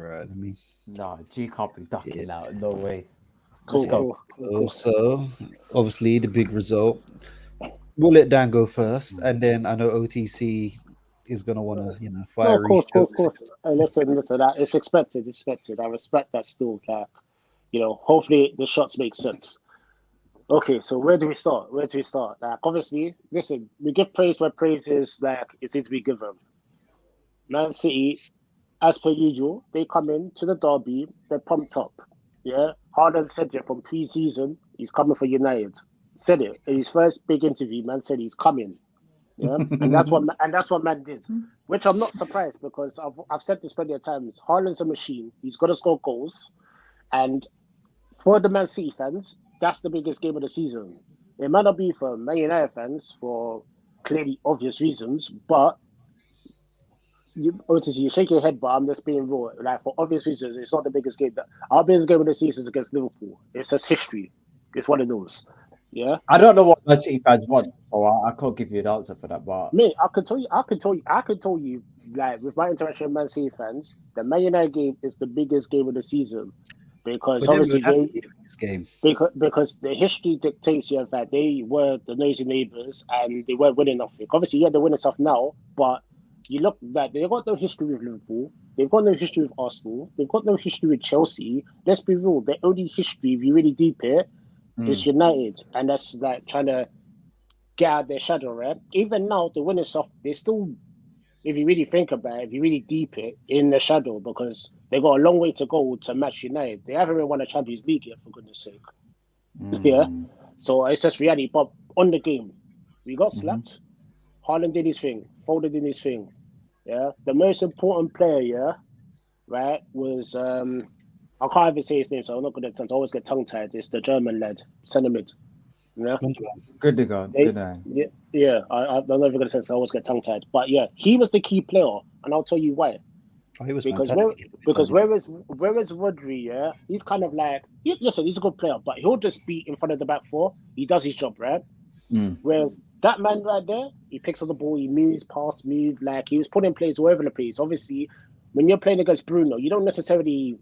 right. Let me. No, G can't be ducking Yeah. out. No way. Let's Cool, go. cool, cool, cool. So obviously the big result. We'll let Dan go first, and then I know OTC is gonna want to, No, of fiery course, of course, of shows. course. Hey, listen. It's expected. It's expected. I respect that still. Hopefully the shots make sense. Okay, so where do we start? Where do we start? Like, obviously, listen, we give praise where praise is like it needs to be given. Man City, as per usual, they come in to the derby, they're pumped up. Yeah, Haaland said it from pre-season, he's coming for United. Said it in his first big interview. Man said he's coming. Yeah, and that's what man did, which I'm not surprised because I've said this plenty of times. Haaland's a machine. He's got to score goals, and for the Man City fans, that's the biggest game of the season. It might not be for Man United fans for clearly obvious reasons, but you obviously you shake your head, but I'm just being real. Like for obvious reasons, it's not the biggest game. Our biggest game of the season is against Liverpool. It's just history. It's one of those. Yeah. I don't know what Man City fans want, so I can't give you an answer for that. But Mate, I could tell you, like with my interaction with Man City fans, the Man United game is the biggest game of the season because For them, it obviously would have to be the biggest game. because the history dictates yeah that they were the nosy neighbours and they weren't winning nothing. Obviously, yeah, they're winning stuff now, but you look that they've got no history with Liverpool, they've got no history with Arsenal, they've got no history with Chelsea. Let's be real, their only history, if you really deep it, is United, and that's like trying to get out their shadow, right? Even now, the winning stuff, they still, if you really think about it, if you really deep it, in the shadow because they got a long way to go to match United. They haven't even won a Champions League yet, for goodness sake. Yeah. So it's just reality. But on the game, we got slapped. Haaland did his thing. Foden did his thing. Yeah. The most important player, yeah, right, was I can't even say his name, so I'm not gonna I always get tongue tied. It's the German lad, centre mid. Yeah. good to go. They, Good name. I'm never gonna say so I always get tongue tied. But yeah, he was the key player, and I'll tell you why. Oh, he was Because fantastic. whereas Rodri, yeah, he's kind of like listen, he's a good player, but he'll just be in front of the back four. He does his job, right? Whereas that man right there, he picks up the ball, he moves, pass, move, like he was putting plays all over the place. Obviously, when you're playing against Bruno, you don't necessarily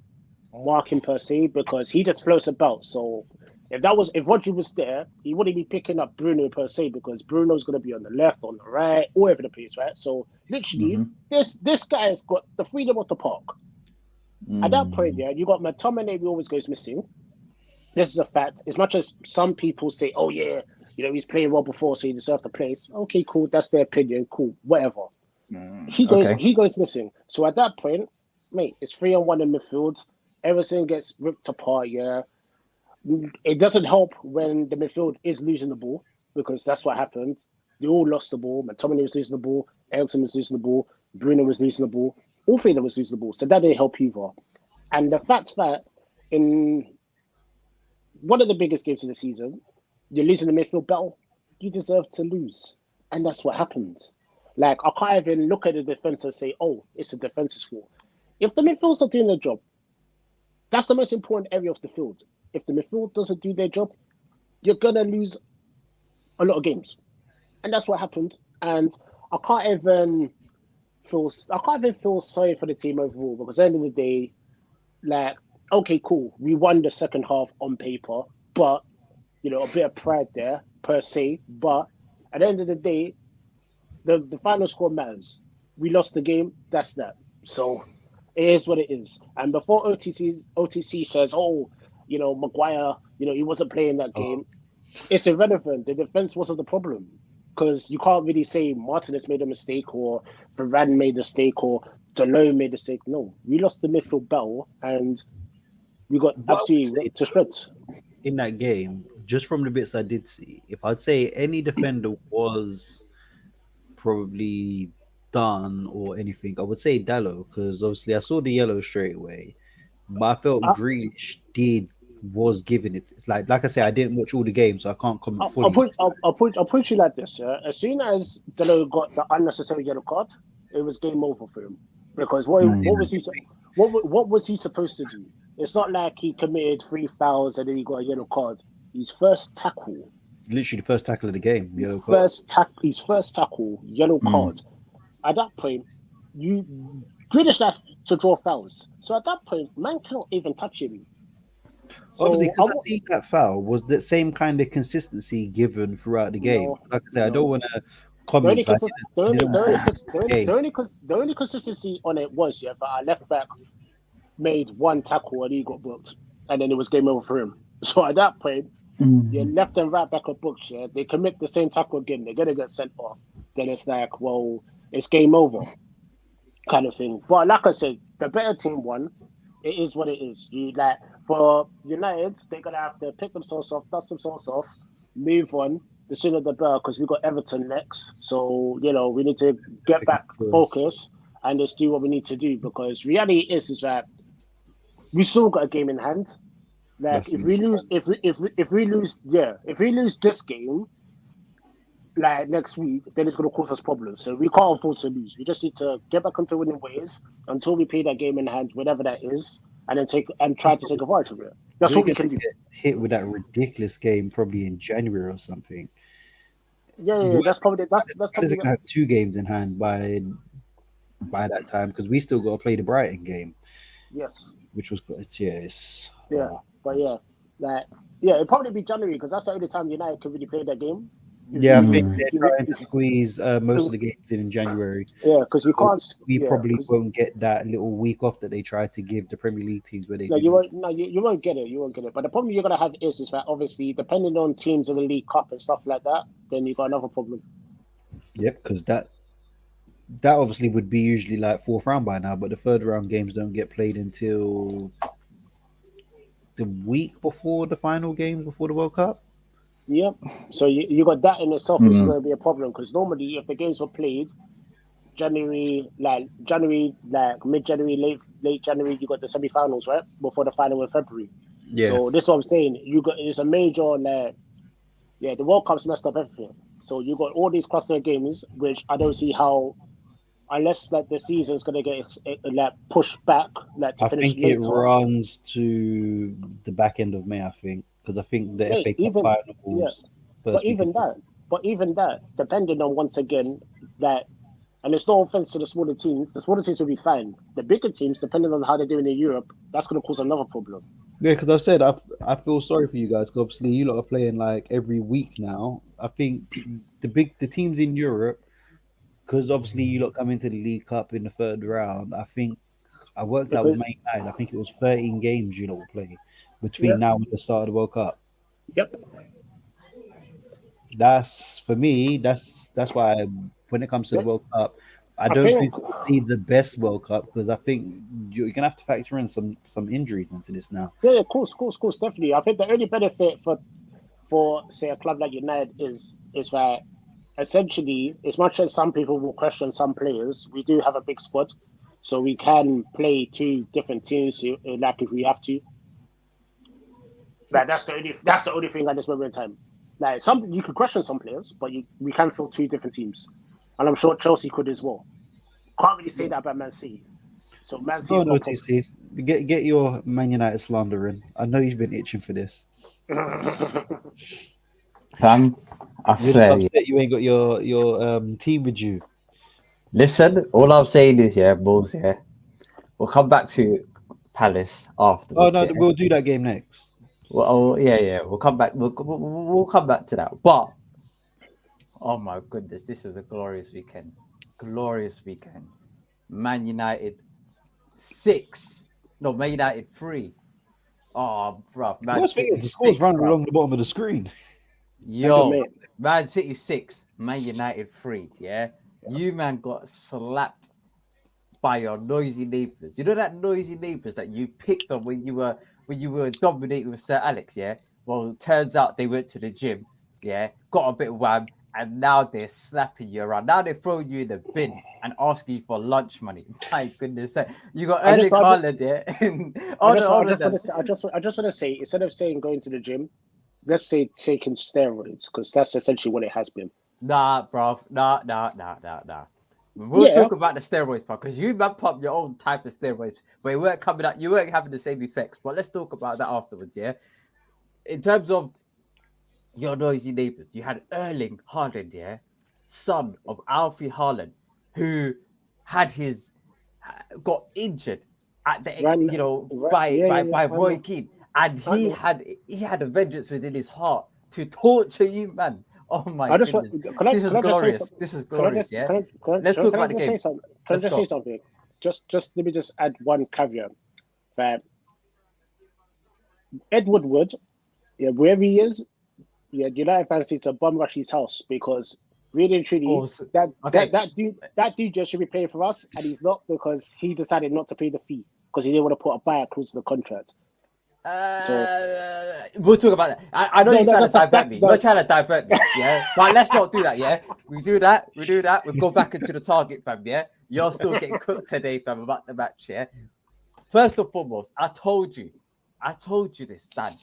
mark him per se because he just floats about. So if Rodri was there, he wouldn't be picking up Bruno per se because Bruno's gonna be on the left, on the right, all over the place, right? So literally, this guy's got the freedom of the park. At that point, yeah, you got McTominay who always goes missing. This is a fact. As much as some people say, "Oh yeah, he's playing well before, so he deserves the place." Okay, cool. That's their opinion. Cool, whatever. He goes missing. So at that point, mate, it's 3-on-1 in midfield. Everything gets ripped apart. Yeah, it doesn't help when the midfield is losing the ball because that's what happened. They all lost the ball. McTominay was losing the ball. Eriksen was losing the ball. Bruno was losing the ball. All three of them was losing the ball. So that didn't help either. And the fact that in one of the biggest games of the season, you're losing the midfield battle, you deserve to lose. And that's what happened. Like, I can't even look at the defense and say, oh, it's the defense's fault. If the midfield's not doing their job, that's the most important area of the field. If the midfield doesn't do their job, you're going to lose a lot of games. And that's what happened. And I can't even feel sorry for the team overall because at the end of the day, like, okay, cool, we won the second half on paper, but a bit of pride there per se. But at the end of the day, the final score matters. We lost the game. That's that. So it is what it is. And before OTC says, oh, Maguire, he wasn't playing that game. It's irrelevant. The defense wasn't the problem because you can't really say Martinez made a mistake or Varane made a mistake or Delon made a mistake. No, we lost the midfield battle and we got absolutely to shreds. In that game, just from the bits I did see, if I'd say any defender was probably done or anything, I would say Dallo because obviously I saw the yellow straight away, but I felt Grealish was giving it. Like I say, I didn't watch all the games, so I can't comment fully. I'll put you like this. Yeah? As soon as Delon got the unnecessary yellow card, it was game over for him because what was he supposed to do? It's not like he committed 3 fouls and then he got a yellow card. His first tackle. Literally the first tackle of the game. His first tackle, yellow card. At that point, you Grealish likes to draw fouls. So at that point, man cannot even touch him. Obviously, So because I see that foul was the same kind of consistency given throughout the game. no, Like I said, I don't no. want to The only, comment. I consi- the didn't only, the only, watch cons- the the only, game. the only consistency on it was that our left back made one tackle and he got booked, and then it was game over for him. So at that point, your left and right back are booked. Yeah, they commit the same tackle again, they're gonna get sent off. Then it's like, well, it's game over, kind of thing. But like I said, the better team won. It is what it is. You like for United, they're gonna have to pick themselves off, dust themselves off, move on. The sooner the better, because we got Everton next. So we need to get back focus and just do what we need to do. Because reality is that we still got a game in hand. Like That's if we lose, if we lose this game, like next week, then it's going to cause us problems. So we can't afford to lose. We just need to get back onto winning ways until we play that game in hand, whatever that is, and then try to take advantage of it. That's we're what we gonna can do. get hit with that ridiculous game probably in January or something. Yeah. That's probably Palace are gonna have 2 games in hand by that time because we still got to play the Brighton game, yes, which was yes. yeah, but yeah, like it'll probably be January because that's the only time United can really play that game. Yeah, I think they're trying to squeeze most of the games in January. Yeah, because you can't. We Yeah, probably won't get that little week off that they try to give the Premier League teams where they no, do. you won't. No, you won't get it. You won't get it. But the problem you're gonna have is that obviously, depending on teams in the League Cup and stuff like that, then you got another problem. Yep, because that obviously would be usually like fourth round by now, but the third round games don't get played until the week before the final games before the World Cup. Yep. So you got that in itself is going to be a problem because normally if the games were played January, like mid-January, late January, you got the semi-finals, right? Before the final in February. Yeah, So this is what I'm saying. It's a major like the World Cup's messed up everything. So you got all these cluster games, which I don't see how, unless like the season's gonna get like pushed back, like to I finish think it later. runs to the back end of May. I think because I think the Mate, FA Cup finals but first week. even that, depending on once again that, and it's no offense to the smaller teams will be fine. The bigger teams, depending on how they're doing in Europe, that's going to cause another problem. Yeah, because I've said I feel sorry for you guys. Because obviously you lot are playing like every week now. I think the teams in Europe, because obviously you lot come into the League Cup in the third round. I think I worked out with Because Man United. I think it was 13 games you lot will play between yeah, now and the start of the World Cup. yep. That's for me. That's why when it comes to the Yep. World Cup, I I don't think think we'll see the best World Cup because I think you're gonna have to factor in some injuries into this now. yeah, of course, definitely. I think the only benefit for say a club like United is that essentially, as much as some people will question some players, we do have a big squad, so we can play two different teams like if we have to. Like that's the only thing at this moment in time. Like some you could question some players, but we can fill two different teams, and I'm sure Chelsea could as well. Can't really say that about Man City. So Man So go City's on, got problems. OTC. Get your Man United slander in. I know you've been itching for this. Fam, I You're just swear. upset you ain't got your team with you. Listen, all I'm saying is, Bulls, we'll come back to Palace Oh afterwards. no, we'll do that game next. Well, we'll come back. We'll come back to that. But oh my goodness, this is a glorious weekend. Glorious weekend. Man United 6. No, Man United 3. Oh, bro, Man Worst thing City is the score's 6, running bro. along the bottom of the screen. Yo, Yo, mate. Man City 6, Man United 3. Yeah, you man got slapped by your noisy neighbors. You know that noisy neighbors that you picked on when you were dominating with Sir Alex. Yeah. Well, it turns out they went to the gym. Yeah, got a bit of wham, and now they're slapping you around. Now they're throwing you in the bin and asking you for lunch money. My goodness, you got Erling Haaland there. I just want to say instead of saying going to the gym, let's say taking steroids because that's essentially what it has been. Nah, bro. Nah. We'll Yeah, talk about the steroids part because you man pump your own type of steroids, but you weren't coming out. You weren't having the same effects. But let's talk about that afterwards. Yeah. In terms of your noisy neighbors, you had Erling Haaland, son of Alfie Haaland, who had his got injured at the Right, by I Roy know. Keane, and I he know. had a vengeance within his heart to torture you, man. Oh my I just want. goodness, this is Can I just say glorious. something? This is glorious. Yeah, let's Can talk I about the just say game. something? Can I Let's just say go. something? Just let me just add one caveat that Ed Woodward, yeah, wherever he is, yeah, United fans need to bum rush his house because really and truly, Oh, okay. that dude just should be playing for us, and he's not because he decided not to pay the fee because he didn't want to put a buyout clause in the contract. So We'll talk about that. I know no, you're no, trying to divert that's me. You're no. trying to divert me, yeah. But let's not do that, yeah. We do that. We go back into the target, fam. Yeah, you're still getting cooked today, fam, about the match, yeah. First and foremost, I told you this, Dan,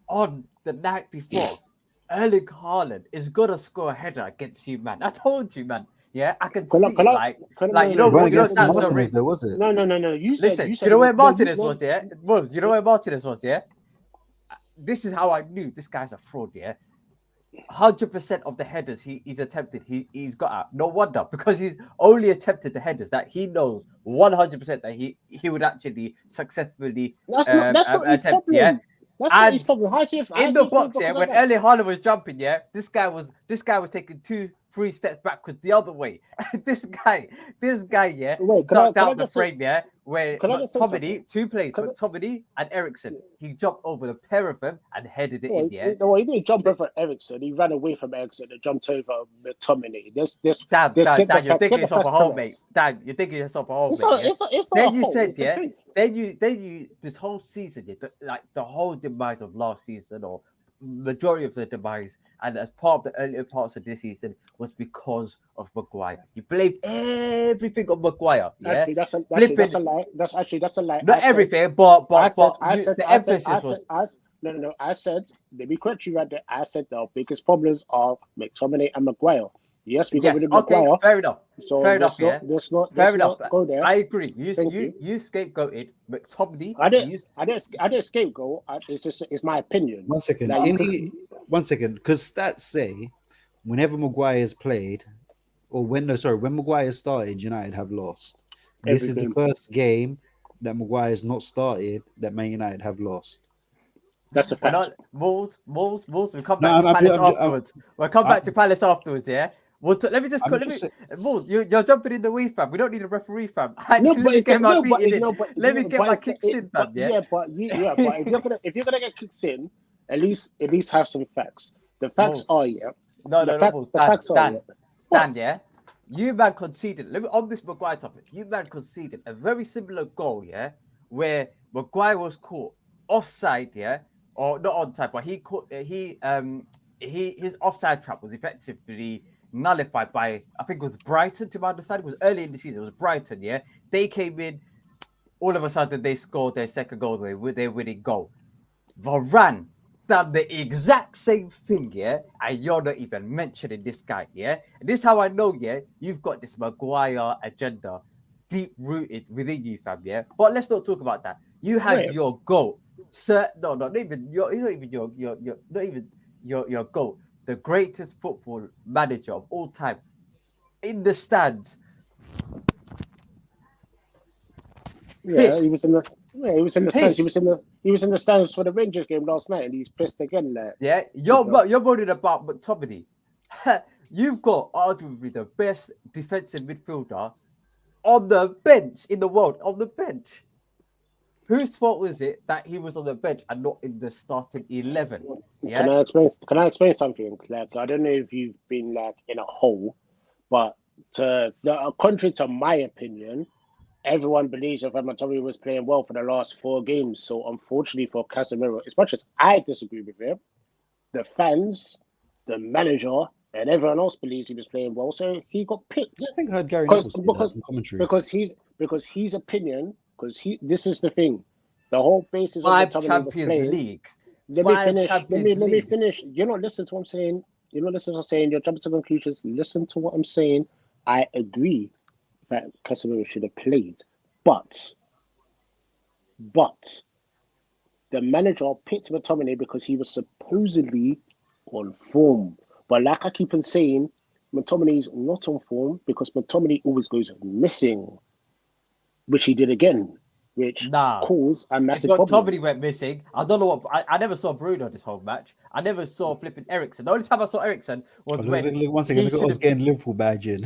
on the night before. Erling Haaland is gonna score a header against you, man. I told you, man. Yeah, I can Can I, see can it. I, Like no, no, It weren't no, against no, that's no, so Martinez, though, was it? no. Listen, You do you said know it was where no, you Martinez no, was, yeah? no. Well, do you know where Martinez was, yeah? This is how I knew this guy's a fraud, yeah? 100% of the headers he's attempted, he's got out. No wonder, because he's only attempted the headers that he knows 100% that he would actually successfully That's not his attempt, yeah? problem. That's not his And problem. How's in how's the his problem box, yeah, because of when that? Erling Haaland was jumping, yeah, this guy was taking 2-3 steps backwards the other way. this guy, yeah, Wait, knocked can I out the just say frame, yeah, where can I just say something? McTominay, two plays, Can I, McTominay and Ericsson, he jumped over the pair of them and headed it no, in, yeah. he didn't jump over Ericsson. He ran away from Ericsson and jumped over McTominay. Dan, you're thinking Get the yourself a facts hole, mate. correct. Dan, you're thinking yourself a hole, mate. Yeah. It's not a Then you hole. said, It's the yeah. truth. Then you, this whole season, yeah, like the whole demise of last season, or majority of the demise, and as part of the earlier parts of this season, was because of Maguire. You blame everything on Maguire, yeah. Actually, that's Flipping, a lie. That's a lie. not everything, but I you, said, the I said, emphasis was no, no, no. I said, let me correct you right there. I said the biggest problems are McTominay and Maguire. Yes, we got rid yes. of Okay, Maguire, fair enough. so Fair enough, yeah. Fair let's enough. not go there. I agree. You Thank you you. you scapegoated McTominay. I didn't scapegoat. It's my opinion. One second. Like you could, 1 second. Because stats say whenever Maguire's played, or when Maguire started, United have lost. This every is the game. first game that Maguire's not started that Man United have lost. That's a We're fact. not Wolves. We'll come No, back to Palace I'm, afterwards. We'll come I'm, back to Palace afterwards. Yeah. Let me just I'm let me. just Wolves, you're jumping in the way, fam. We don't need a referee, fam. No, Let but me it's get my no, but beating it's in. no, but Let me get my kicks in, but fam. Yeah. yeah, but if you're gonna get kicks in, at least have some facts. The facts Wolves. are yeah. No, Wolves. The facts are yeah. What? Dan. Yeah. You man conceded. Let me on this Maguire topic. You man conceded a very similar goal. Yeah, where Maguire was caught offside. Yeah, or not onside, but he caught his offside trap was effectively nullified by, I think it was Brighton, to my understanding. It was early in the season. It was Brighton, yeah. They came in, all of a sudden they scored their second goal, their winning goal. Varane done the exact same thing, yeah, and you're not even mentioning this guy, yeah. And this is how I know, yeah, you've got this Maguire agenda deep rooted within you, fam, yeah. But let's not talk about that. You had Wait, your goal, sir. No, not even your, not even your, not even your goal, the greatest football manager of all time, in the stands, yeah, pissed, he was in the stands. pissed. He was in the stands for the Rangers game last night, and he's pissed again. Like, Yeah, you know. you're moaning about McTominay. You've got arguably the best defensive midfielder on the bench in the world. On the bench, whose fault was it that he was on the bench and not in the starting 11? Can Yeah, I explain? Can I explain something? Like, I don't know if you've been like in a hole, but contrary to my opinion, everyone believes that Matori was playing well for the last 4 games. So unfortunately for Casemiro, as much as I disagree with him, the fans, the manager, and everyone else believes he was playing well. So he got picked I think I heard Gary because Neville say that because in commentary. because his opinion. Because this is the thing, the whole basis of 5 Matori was Champions playing. Leagues, Let me 5 finish. Champions Let me Leagues. finish. You're not listening to what I'm saying. You're not listening to what I'm saying. You're jumping to conclusions. Listen to what I'm saying. I agree that Casemiro should have played, but the manager picked McTominay because he was supposedly on form. But like I keep on saying, McTominay's not on form because McTominay always goes missing. which he did again, which Nah. caused a massive Got problem. Tommy went missing. I don't know what. I never saw Bruno this whole match. I never saw flipping Ericsson. The only time I saw Ericsson was when Look, one second, he look at should us have. getting Liverpool badge in.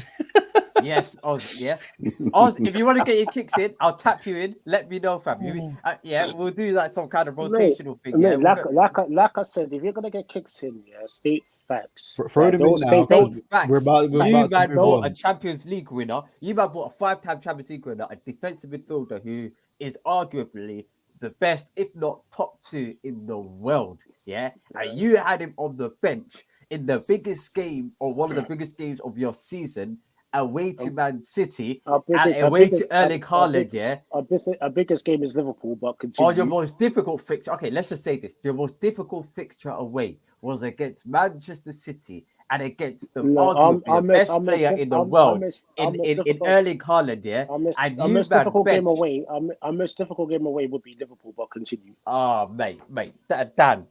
Yes, Oz. Yes, Oz. If you want to get your kicks in, I'll tap you in. Let me know, fam. Yeah, we'll do like some kind of rotational thing. Yeah, like I said, if you're gonna get kicks in, yeah, state facts. Throw them in now. State facts. We're about you to man move bought on. a Champions League winner. You man bought a 5-time Champions League winner, a defensive midfielder who is arguably the best, if not top 2 in the world. Yeah, and you had him on the bench in the biggest game or one of the biggest games of your season, away to Man City and away to Erling Haaland. Yeah, our biggest game is Liverpool, but continue. Or your most difficult fixture. Okay, let's just say this: your most difficult fixture away was against Manchester City and against the arguably best player in the world in Erling Haaland. Yeah, our most difficult game away. Our most difficult game away would be Liverpool, but continue. Oh, mate, Dan.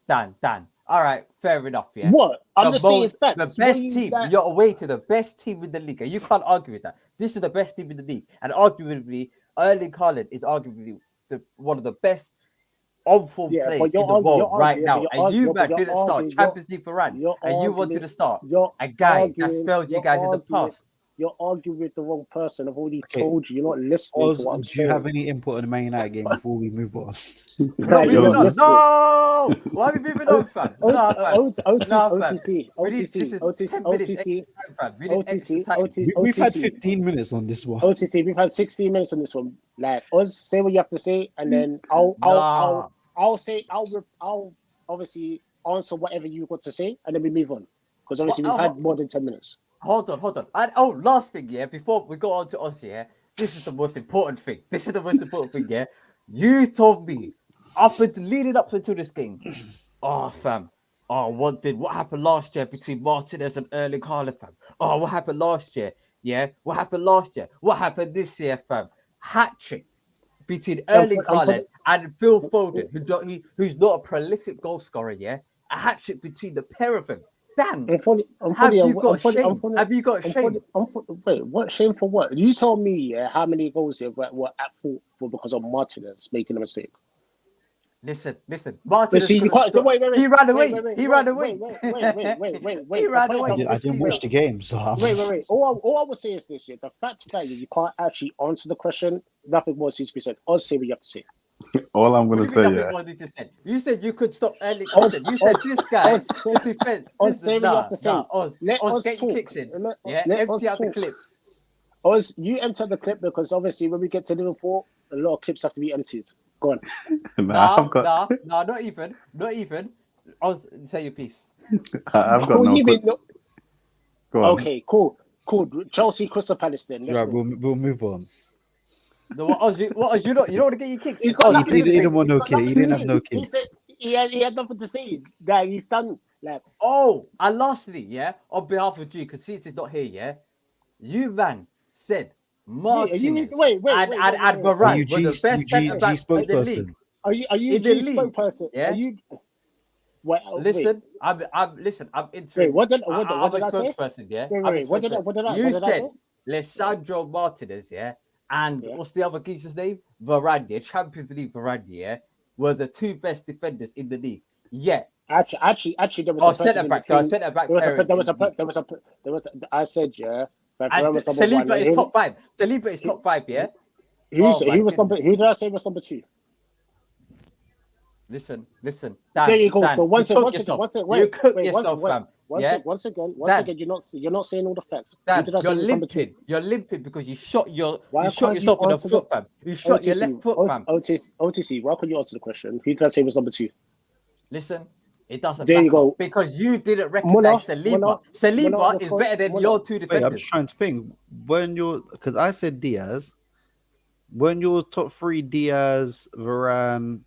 All right, fair enough. Yeah. What? I'm just saying facts. The best team. You're away to the best team in the league. And you can't argue with that. This is the best team in the league. And arguably, Erling Haaland is arguably one of the best on-form players in the world right now. And you, man, didn't start Champions League for Rand. And you wanted to start a guy that spelled you guys in the past. You're arguing with the wrong person. I've already told you. You're not listening to what I'm saying. Do you have any input on the Man United game before we move on? No! Why are we moving on, fam? We've had 15 minutes on this one. OTC, we've had 16 minutes on this one. Like, Oz, say what you have to say, and then I'll obviously answer whatever you got to say, and then we move on. Because obviously we've had more than 10 minutes. Hold on. And last thing, yeah, before we go on to us, yeah, this is the most important thing. Yeah. You told me leading up until this game. Oh, fam. Oh, what happened last year between Martinez and Erling Haaland, fam? Oh, what happened last year? Yeah, what happened last year? What happened this year, fam? Hat trick between Erling Haaland and Phil Foden, who's not a prolific goal scorer, yeah? A hat trick between the pair of them. Dan, have you got shame? Wait, what shame for what? You told me how many goals were at fault for because of Martinez making a mistake. Listen. Martinez. He ran away. He ran away. I didn't watch the game, so wait. All I will say is this: the fact that you can't actually answer the question, nothing more needs to be said. I'll say what you have to say. All I'm gonna say, you said you could stop early. Listen, you said this guy in defense. Oz, get your kicks in. Empty out the clip. Oz, you empty the clip because obviously when we get to Liverpool, a lot of clips have to be emptied. Go on. No, not even. Oz, say your piece. I've got no clips. Go on. Okay, cool. Chelsea, Crystal Palace then. Right, we'll move on. No, what Oz, you don't want to get your kicks. He didn't want no kick. He didn't have no kick. He had nothing to say. Guy, he's done. Like, and lastly, yeah, on behalf of G, because since he's not here, yeah, you man said Martinez and Varane were the best centre backs in the league. Are you G spokesperson? Yeah. Are you? Listen, I'm interim. What did I'm a spokesperson, yeah. What did I say? You said Lisandro Martinez, yeah. And what's the other geezer's name? Varane, Champions League Varane, yeah, were the two best defenders in the league. Yeah. Actually, there was centre back. I said, yeah. Saliba is top 5. Saliba is top 5, yeah. Who did I say was number 2? Listen. Dan, there you go. Dan, so once again, fam. Once again, you're not saying all the facts. Dan, you're limping because you shot yourself in the foot, fam. You shot your left foot, fam. OTC, why couldn't you answer the question? Who did I say was number 2? Listen, it doesn't there matter you go. because you didn't recognize Saliba. Saliba is better than your two defenders. I'm just trying to think because I said Diaz. When your top 3 Diaz, Varane,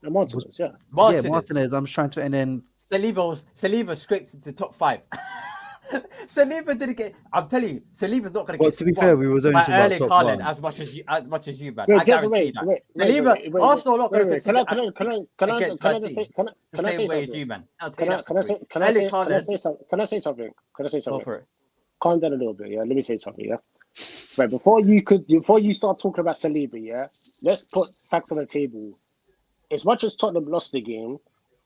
Martinez, yeah. Martinez. I'm just trying to, and then Saliba scraped into top 5. Saliba didn't get. I'm telling you, Saliba's not going to get. To be fair, we was only talking about top 1 as much as you, man. I guarantee that. Saliba, Arsenal not going to get. Can I say something? Calm down a little bit, yeah. Let me say something, yeah. Right, before you start talking about Saliba, yeah, let's put facts on the table. As much as Tottenham lost the game,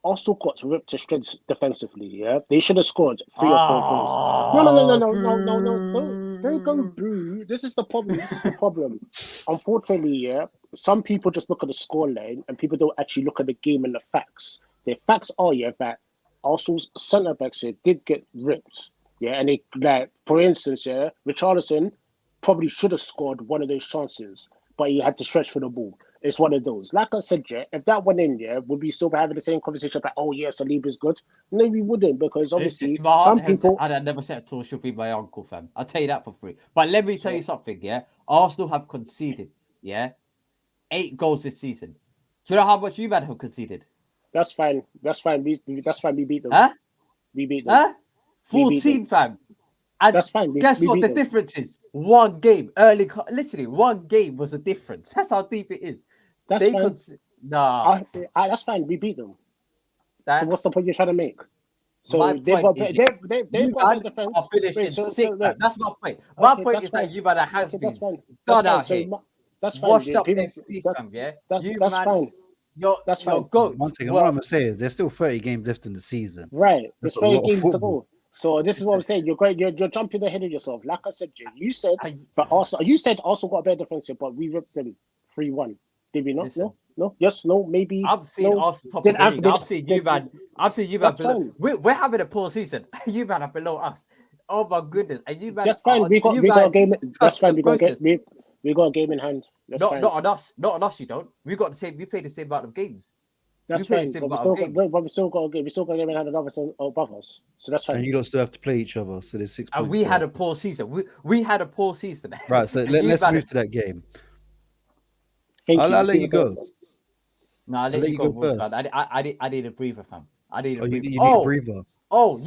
Arsenal got ripped to shreds defensively. Yeah, they should have scored 3 or 4 points. No, no, no, no, Ah, no, no, no, no. Don't go boo. boo. This is the problem. This is the problem. Unfortunately, yeah, some people just look at the scoreline and people don't actually look at the game and the facts. The facts are, yeah, that Arsenal's centre backs here did get ripped. Yeah, and they, like, for instance, yeah, Richarlison probably should have scored one of those chances, but he had to stretch for the ball. It's one of those. Like I said, yeah, if that went in, yeah, would we still be having the same conversation about, oh, yeah, Saliba's good? No, we wouldn't, because Listen, obviously my aunt some has. people. I'd never said at all she'll be my uncle, fam. I'll tell you that for free. But let me tell you something, yeah. Arsenal have conceded, yeah, 8 goals this season. Do you know how much you man have conceded? That's fine. That's fine. That's fine. We beat them. Huh? We beat them. Huh? We beat 14, them. fam. And That's fine. guess We what? beat The them. difference is one game. Literally, one game was the difference. That's how deep it is. That's They fine. Nah. That's fine. We beat them. So That what's the point you're trying to make? So my they've point got is they've you got man better defense. are finishing Wait, so 6th, man. look. That's my point. My Okay, point that's is fine. that you man has Okay, that's been fine. That's done fine. out So here, that's fine. washed up People, FC, that's fam. Yeah, that's you that's man, fine. That's your fine. goats One thing, what were I'm gonna say is there's still 30 games left in the season. Right. That's It's a 30 lot of games to football. go. So this is what I'm saying. You're great. You're jumping ahead of yourself. Like I said, Jay, you said, I, but also you said also got a better defense here, but we ripped them 3-1. Did we not? listen. No. Yes. No. Maybe. I've seen No. us top of the league. I've seen you Did, man. I've seen you man that's below. fine. We're having a poor season. You man are below us. Oh my goodness! And you man, That's fine. you We got a man, game. That's trust fine. the process. We got a game in hand. That's Not fine. on us. Not on us. You don't. We got the same. We play the same amount of games. We That's play the fine. same amount of games. But we still got a game. We still got a game in hand above us. Above us. So that's fine. And you don't still have to play each other, so there's 6 And points we had there. a poor season. We had a poor season. Right, so And you let's man, move to that game. Thank I'll you. Just let give you it to us. go. no, I'll I'll let let you you go, go Wolves, first. man. I need a breather, fam. I need a Oh, you breather. need a breather.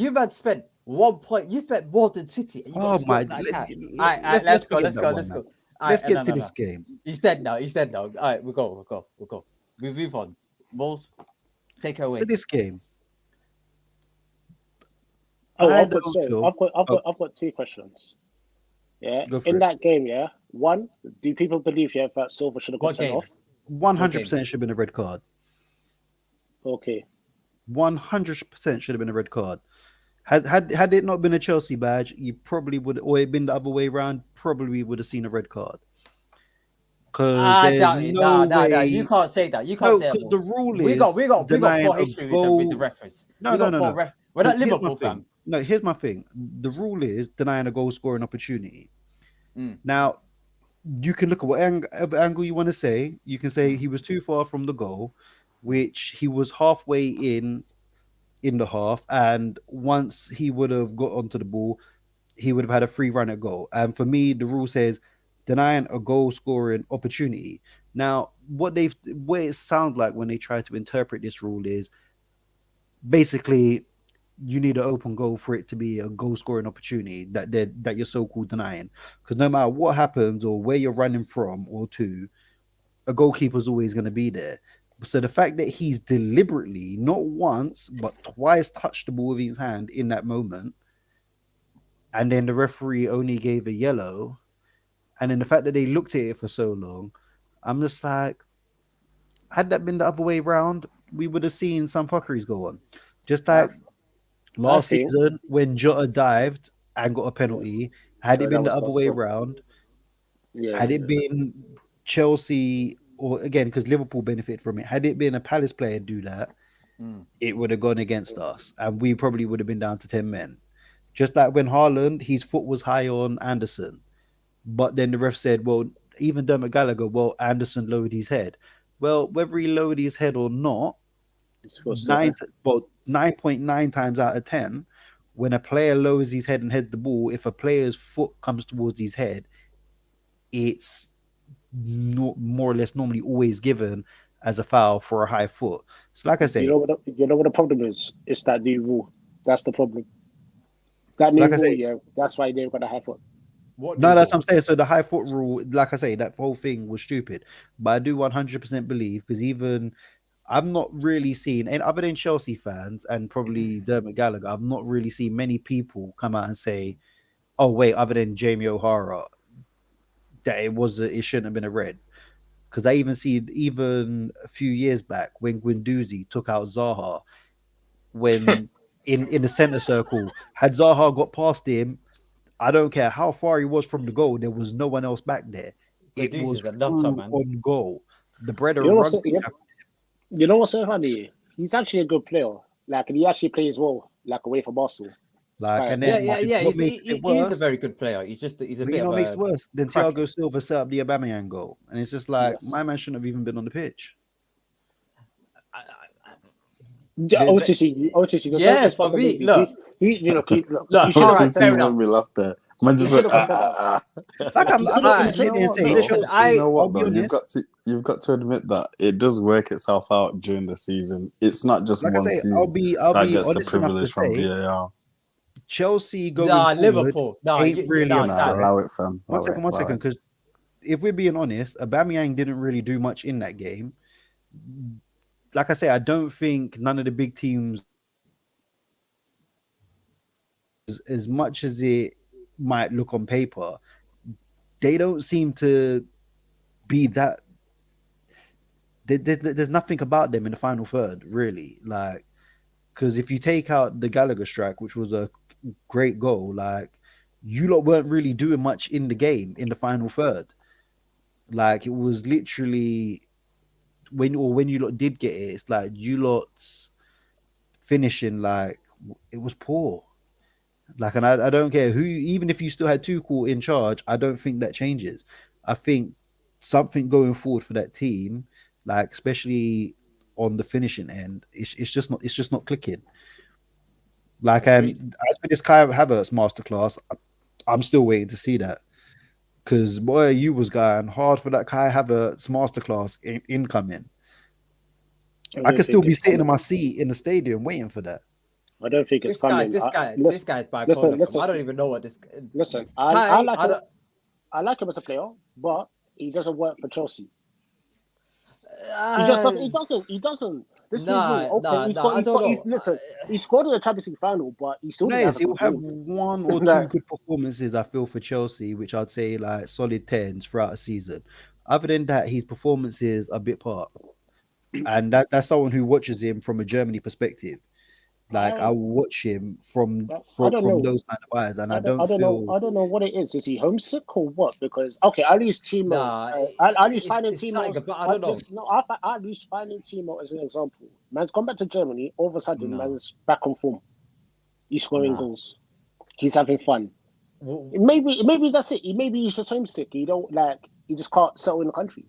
You man spent 1 point. You spent more than City, and you got Oh my! swept like that. All right, Let's let's go. forget Let's that go. one, Let's man. go. All Let's right, get no, to no, this no. game. He's dead now. He's dead now. All right, we'll go. We move on. Wolves, take her So away. this game, Oh, I don't feel. Oh, I've got 2 questions. Yeah. go for In it. that game, yeah. One, do people believe that Silva should have got What sent game? off? One What hundred game? percent should have been a red card. Okay. 100% should have been a red card. Had it not been a Chelsea badge, you probably would, or it been the other way around, probably would have seen a red card. Because I there's doubt it. no No. You way. can't say that. You can't No, say that, because the Wolves. rule We got is denying poor a history with the goal. referees. No, We no, got no, poor no. ref. We're not Because here's my Liverpool, thing. fam. No, here's my thing. The rule is denying a goal scoring opportunity. Mm. Now, you can look at whatever angle you want to say. You can say he was too far from the goal, which he was halfway in the half, and once he would have got onto the ball, he would have had a free run at goal. And for me, the rule says denying a goal scoring opportunity. Now, what it sounds like when they try to interpret this rule is basically you need an open goal for it to be a goal scoring opportunity that you're so called denying. Because no matter what happens or where you're running from or to, a goalkeeper's always going to be there. So the fact that he's deliberately not once but twice touched the ball with his hand in that moment, and then the referee only gave a yellow, and then the fact that they looked at it for so long, I'm just like, had that been the other way around, we would have seen some fuckeries go on. Just I, like I last think season when Jota dived and got a penalty, had it that been the was other not way so. around, Yeah. had it been Chelsea, or again, because Liverpool benefited from it, had it been a Palace player do that, it would have gone against us and we probably would have been down to 10 men. Just like when Haaland, his foot was high on Anderson, but then the ref said, well, even Dermot Gallagher, well, Anderson lowered his head. Well, whether he lowered his head or not, It's supposed to. 9.9 times out of 10, when a player lowers his head and heads the ball, if a player's foot comes towards his head, it's more or less normally always given as a foul for a high foot. So, like I say, You know what the problem is? It's that new rule. That's the problem. That so new like I rule, say, yeah. That's why they've got a high foot. What no, new that's rule? what I'm saying. So the high foot rule, like I say, that whole thing was stupid. But I do 100% believe, because even I'm not really seeing, and other than Chelsea fans and probably Dermot Gallagher, I've not really seen many people come out and say, "Oh wait," other than Jamie O'Hara, that it shouldn't have been a red. Because I even see even a few years back when Guendouzi took out Zaha when in the center circle. Had Zaha got past him, I don't care how far he was from the goal, there was no one else back there. It Guendouzi was is a nutter, through man. on goal. The bread You of know what's rugby. you know what's so funny? He's actually a good player. Like, and he actually plays well, like away from Arsenal. Like, and Yeah, then yeah, yeah. what makes it He is a worse? very good player. He's a But bit you know of what makes it a worse? Then crack. Thiago Silva set up the Aubameyang goal, and it's just like Yes. my man shouldn't have even been on the pitch. OTC. Yeah, for me, look. Look, All all right, fair enough. Made me laugh there. Man just went. Like I'm not gonna Alright, sit there and say listen, Chelsea. You know I'll what be though? honest. You've got to admit that it does work itself out during the season. It's not just Like I one say, I'll team be that gets the honest enough to privilege from say VAR. Chelsea going nah, forward Liverpool. Nah, ain't really a nah, threat. Allow it, fam. One Allow second, it. because if we're being honest, Aubameyang didn't really do much in that game. Like I say, I don't think none of the big teams, as much as it might look on paper, they don't seem to be that. There's nothing about them in the final third, really. Like, because if you take out the Gallagher strike, which was a great goal, like you lot weren't really doing much in the game in the final third. Like it was literally when you lot did get it, it's like you lot's finishing like it was poor. Like, and I don't care who, even if you still had Tuchel in charge, I don't think that changes. I think something going forward for that team, like especially on the finishing end, it's just not clicking. Like, Agreed. and as for this Kai Havertz masterclass, I'm still waiting to see that because boy, you was going hard for that Kai Havertz masterclass incoming. I could still be sitting in my seat in the stadium waiting for that. I don't think it's coming. This guy's bipolar. Listen, I don't even know what this. Listen, Kai, I like him as a player, but he doesn't work for Chelsea. He just doesn't. He doesn't. This listen, he scored in the Champions League final, but he still didn't have a He'll good have game. one or two good performances, I feel, for Chelsea, which I'd say like solid tens throughout a season. Other than that, his performances are a bit part. And that's someone who watches him from a Germany perspective. Like I watch him from those kind of eyes, and I don't know what it is. Is he homesick or what? Because okay, I lose Timo. I lose finding Timo. I don't know. No, I lose finding Timo as an example. Man's gone back to Germany. All of a sudden, man's back on form. He's scoring goals. He's having fun. Maybe that's it. Maybe he's just homesick. He don't like. He just can't settle in the country.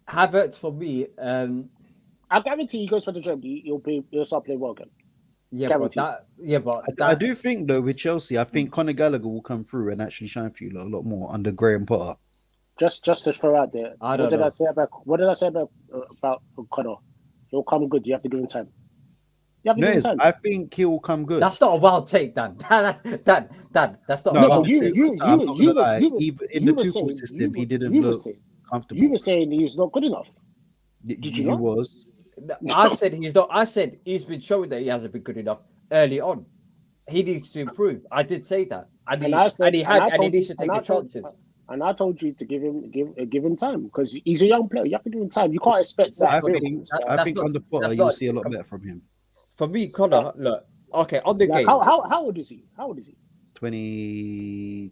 Havertz for me. I guarantee he goes for the Germany. He'll start playing well again. I do think though with Chelsea, I think Conor Gallagher will come through and actually shine for you a lot more under Graham Potter. Just to throw out there, what did I say about Conor? He'll come good. You have to give him time. I think he will come good. That's not a wild take, Dan. Dan, that's not. No, a wild you take. Even in the Tuchel system, he didn't look comfortable. You were saying he's not good enough. Did you not? Was. I said he's not. I said he's been showing that he hasn't been good enough early on. He needs to improve. I did say that, and he needs to take the chances. And I told you to give him time because he's a young player. You have to give him time. You can't expect that. I think under Potter you'll see a lot better from him. For me, Connor, look, okay, on the game. How old is he? 22,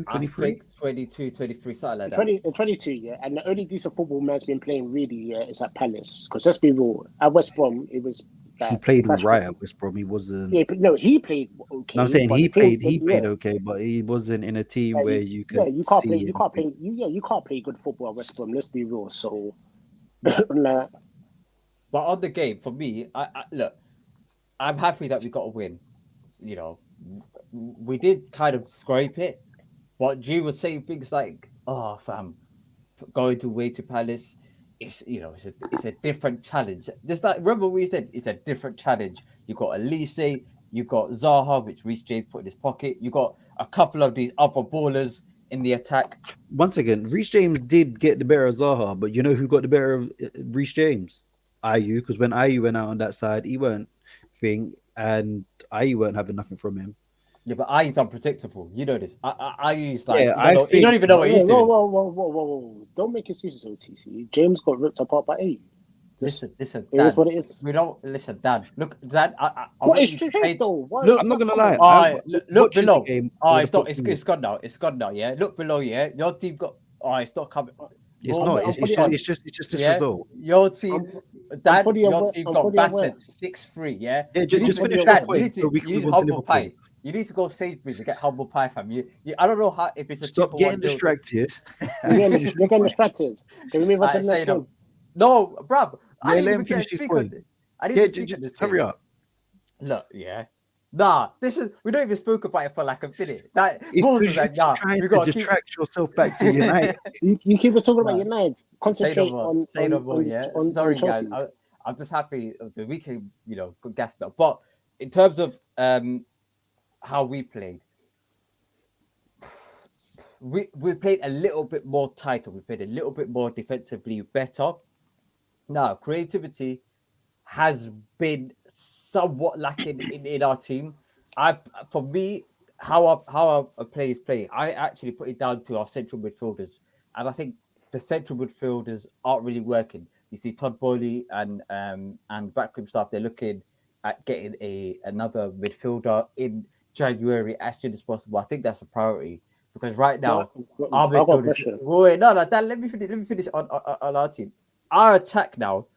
23? I think 22, 23, something like that. 22, yeah. And the only decent football man's been playing really is at Palace. Because let's be real, at West Brom, it was he played right at West Brom. He wasn't. Yeah, no, he played okay. No, I'm saying he played okay, but he wasn't in a team where you could. You can't play good football at West Brom. Let's be real. So, but on the game, for me, I look, I'm happy that we got a win. You know, we did kind of scrape it, but G was saying things like, "Oh, fam, going away to Palace, it's a different challenge." Just like remember we said, it's a different challenge. You got Elise, you got Zaha, which Reece James put in his pocket. You got a couple of these other ballers in the attack. Once again, Reece James did get the better of Zaha, but you know who got the better of Reece James? Ayew, because when Ayew went out on that side, he weren't thing, and Ayew weren't having nothing from him. Yeah, but I use unpredictable. You know this. I use like Yeah, you don't I know. You don't think even know what he's Whoa, doing. whoa, whoa, whoa, whoa, whoa! Don't make excuses, OTC. James got ripped apart by AU. Just Listen, it is Dan. what it is. We don't listen, Dan. Look, Dan. I What want is you to truth play. though? Why? Look, I'm not gonna Come lie. on. I look watching the below. game Oh, or the it's not. It's proximity. gone now. It's gone now. Yeah. Look below. Yeah. Your team got. Oh, it's not coming. It's Your not. I'm team It's fully, just. got. It's just this Yeah. result. Your team, I'm, I'm Dan. fully Your aware. team I'm got fully aware. battered 6-3. Yeah. Yeah, You need I'm just to, fully finish your aware. Dan. point so we You can need move on to humble Liverpool. pie. You need to go Sainsbury's and get humble pie, fam. I don't know how if it's a Stop 2-for-1 getting deal. distracted You're and getting, finish you're your getting point. distracted. Can we move on to I the say next no. game? No, bruv. I Yeah, didn't let even him get finish to his speak on point. this. I didn't Yeah, even speak on this hurry game. up. Look, yeah. Nah, this is we don't even spoke about it for like a minute. That It's Wolves was because you're like, nah, trying we to gotta keep distract yourself back to United. You keep on talking about nah, United. say no Concentrate more. on Say no more, yeah. on Sorry guys. Chelsea. I'm just happy the weekend, got gassed up. But in terms of how we played, we played a little bit more tighter. We played a little bit more defensively better. Now, creativity has been somewhat lacking in our team. For me, how our players play, I actually put it down to our central midfielders, and I think the central midfielders aren't really working. You see, Todd Bowley and backroom staff, they're looking at getting another midfielder in January as soon as possible. I think that's a priority because right No, now our I got a midfielders. question. Wait, no, Dan, let me finish. Let me finish on our team. Our attack now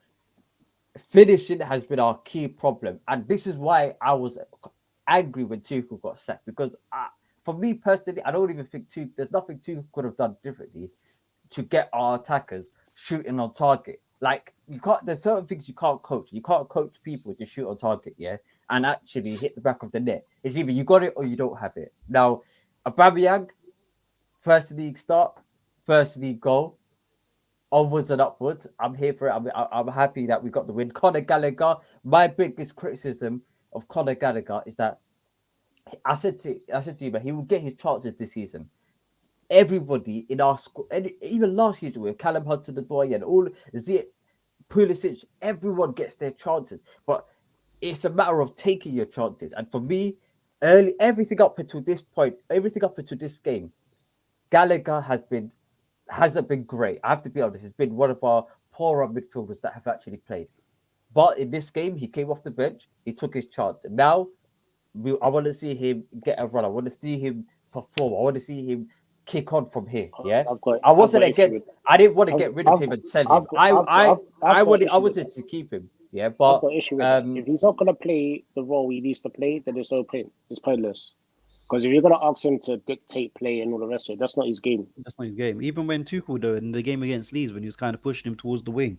finishing has been our key problem, and this is why I was angry when Tuchel got sacked because for me personally, I don't even think there's nothing Tuchel could have done differently to get our attackers shooting on target. Like you can't. There's certain things you can't coach. You can't coach people to shoot on target, yeah, and actually hit the back of the net. It's either you got it or you don't have it. Now, Aubameyang, first league start, first league goal onwards and upwards. I'm here for it. I'm happy that we got the win. Conor Gallagher. My biggest criticism of Conor Gallagher is that I said to you, but he will get his chances this season. Everybody in our school, even last season with Callum Hudson, the Doyen, all Ziyech, Pulisic, everyone gets their chances, but it's a matter of taking your chances. And for me, everything up until this point, everything up until this game, Gallagher hasn't been great. I have to be honest. He's been one of our poorer midfielders that have actually played. But in this game, he came off the bench. He took his chance. Now, I want to see him get a run. I want to see him perform. I want to see him kick on from here. Yeah. I I've got wasn't issue against. with. I didn't want to I've get rid of I've him and sell him. I've got I've got I issue with wanted that. to keep him. Yeah. I've But got issue with that. If he's not gonna play the role he needs to play, then there's no point. It's pointless. Because if you're gonna ask him to dictate play and all the rest of it, that's not his game. That's not his game. Even when Tuchel though in the game against Leeds when he was kind of pushing him towards the wing,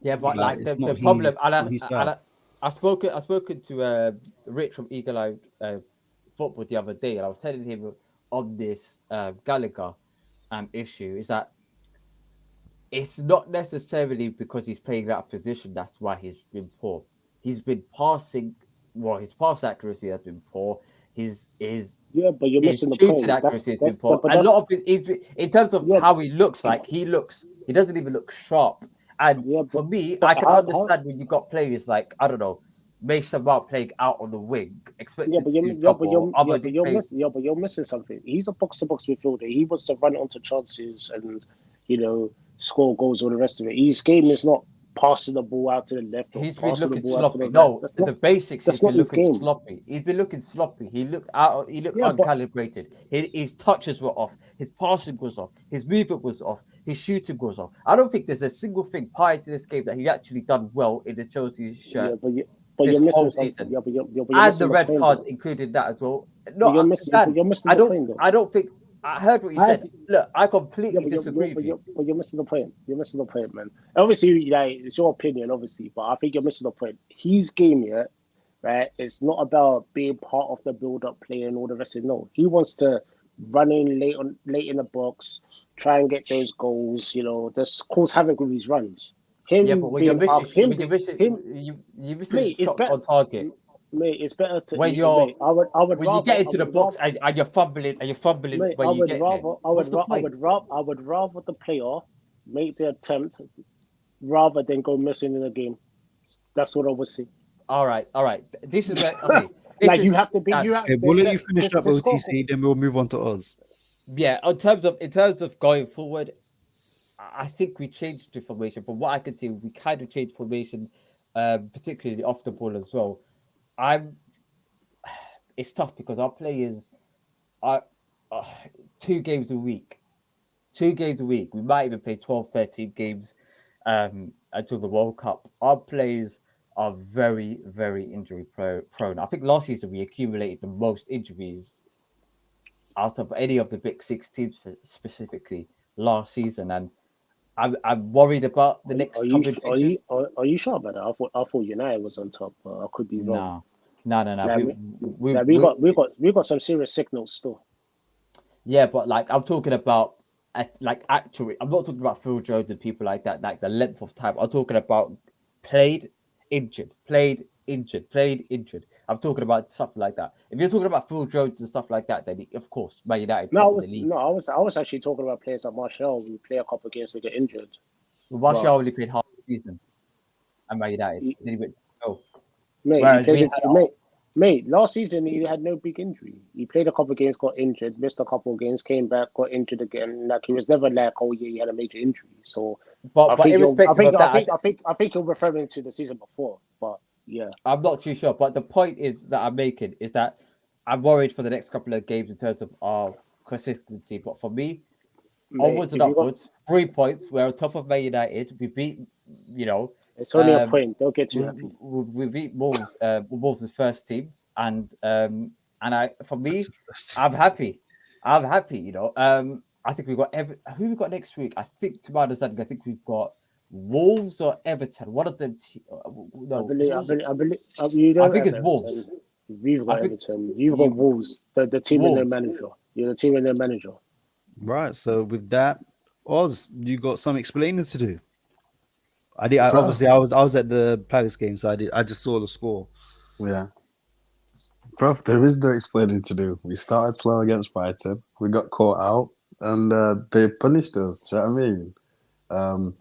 yeah, but like like it's the not problem, his not his style. I spoken to Rich from Eagle Eye Football the other day, and I was telling him on this Gallagher issue is that it's not necessarily because he's playing that position that's why he's been poor. He's been passing. Well, his pass accuracy has been poor. Yeah, but you're His missing the shooting point. accuracy has been That's poor. but A lot that's of it is in terms of yeah how he looks like. He doesn't even look sharp. And yeah for me, but I can how understand when you got players like I don't know, Mason Mount playing out on the wing, expected to do job or other players. but you're missing something. He's a box to box midfielder. He wants to run onto chances and you know score goals or the rest of it. His game is not passing the ball out to the left or He's been passing the looking ball out to the sloppy. right. No, the basics. He's That's not been his looking game. sloppy. He's been looking sloppy. He looked out. He looked Yeah, but uncalibrated. His touches were off. His passing was off. His movement was off. His shooting was off. I don't think there's a single thing prior to this game that he's actually done well in the Chelsea yeah, shirt but this you're missing whole something. season, Yeah, but you're and the missing the red point card though. included that as well. But No, Dan, you're missing the point though. I don't think. I heard what you Has said. Look, I Yeah, completely disagree with you. but you're missing the point. You're missing the point, man. Obviously, like it's your opinion, obviously, but I think you're missing the point. His game, yeah, right? It's not about being part of the build-up play and all the rest of it. No, he wants to run in late in the box, try and get those goals. You know, just cause havoc with his runs. Yeah, but Him being asked, him, you missing mate. It's shots better, on target. mate. It's better to, When you're mate. when you get into the box and you're fumbling Mate, when you get there. What's the point? I would rather the player make the attempt rather than go missing in the game. That's what I would say. All right. This is where okay. This Like is you have to be. Dan, You have Okay, we'll let you finish up to score. OTC, then we'll move on to us. yeah. In terms of going forward, I think we changed the formation. From what I could see, we kind of changed formation, particularly off the ball as well. I'm. It's tough because our players are uh, 2 games a week. 2 games a week. We might even play 12, 13 games until the World Cup. Our players are very, very injury prone. I think last season we accumulated the most injuries out of any of the big 16 specifically last season, and I'm worried about the next couple of fixtures. Are you sure about that? I thought United was on top. I could be wrong. No, no. Like, we We got some serious signals still. yeah, but like I'm talking about like actually, I'm not talking about Phil Jones and people like that, like the length of time. I'm talking about played, injured, played, injured, played, injured. I'm talking about stuff like that. If you're talking about Phil Jones and stuff like that, then of course, Man United No, top of the league. I was actually talking about players like Martial. We play a couple games to get injured. Martial But only played half the season at Man United. he, Then he went to go. mate, he Whereas we played had it. Mate, last season he had no big injury. He played a couple games, got injured, missed a couple of games, came back, got injured again. Like he was never like, oh yeah, he had a major injury. So but irrespective of that, I think you're referring to the season before. But yeah, I'm not too sure. But the point is that I'm making is that I'm worried for the next couple of games in terms of our consistency. But for me, mate, onwards and if you got, upwards, 3 points. We're on top of Man United. We beat, you know, it's only a point. Don't get too we, happy. we beat Wolves, Wolves' first team, and I for me, I'm happy. I'm happy. I think we've got who we got next week. I think to my understanding, I think we've got Wolves or Everton. One of them. No, is it Wolves? You I don't think have it's Wolves. Everton. We've I got think Everton. You've got you Wolves. The team and their Wolves. manager. You're the team and their manager. Right. So with that, Oz, you got some explaining to do. I did. Bro, Obviously, I was at the Palace game, so I just saw the score. yeah. Bro, there is no explaining to do. We started slow against Brighton. We got caught out and they punished us. Do you know what I mean? Um,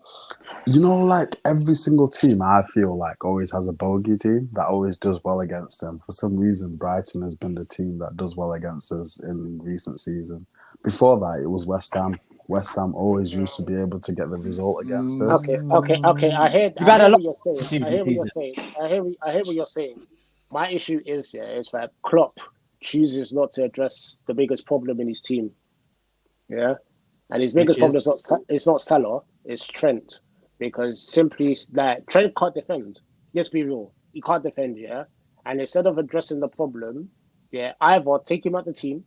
like every single team, I feel like always has a bogey team that always does well against them. For some reason, Brighton has been the team that does well against us in recent season. Before that, it was West Ham. West Ham always used to be able to get the result against us. Okay. You've I had a hear lot what you're saying. of teams this season. I hear what you're saying. My issue is that Klopp chooses not to address the biggest problem in his team. Yeah, and his Which biggest is problem is not Salah, it's Trent, because simply like Trent can't defend. Let's be real, he can't defend. Yeah, and instead of addressing the problem, yeah, either take him out the team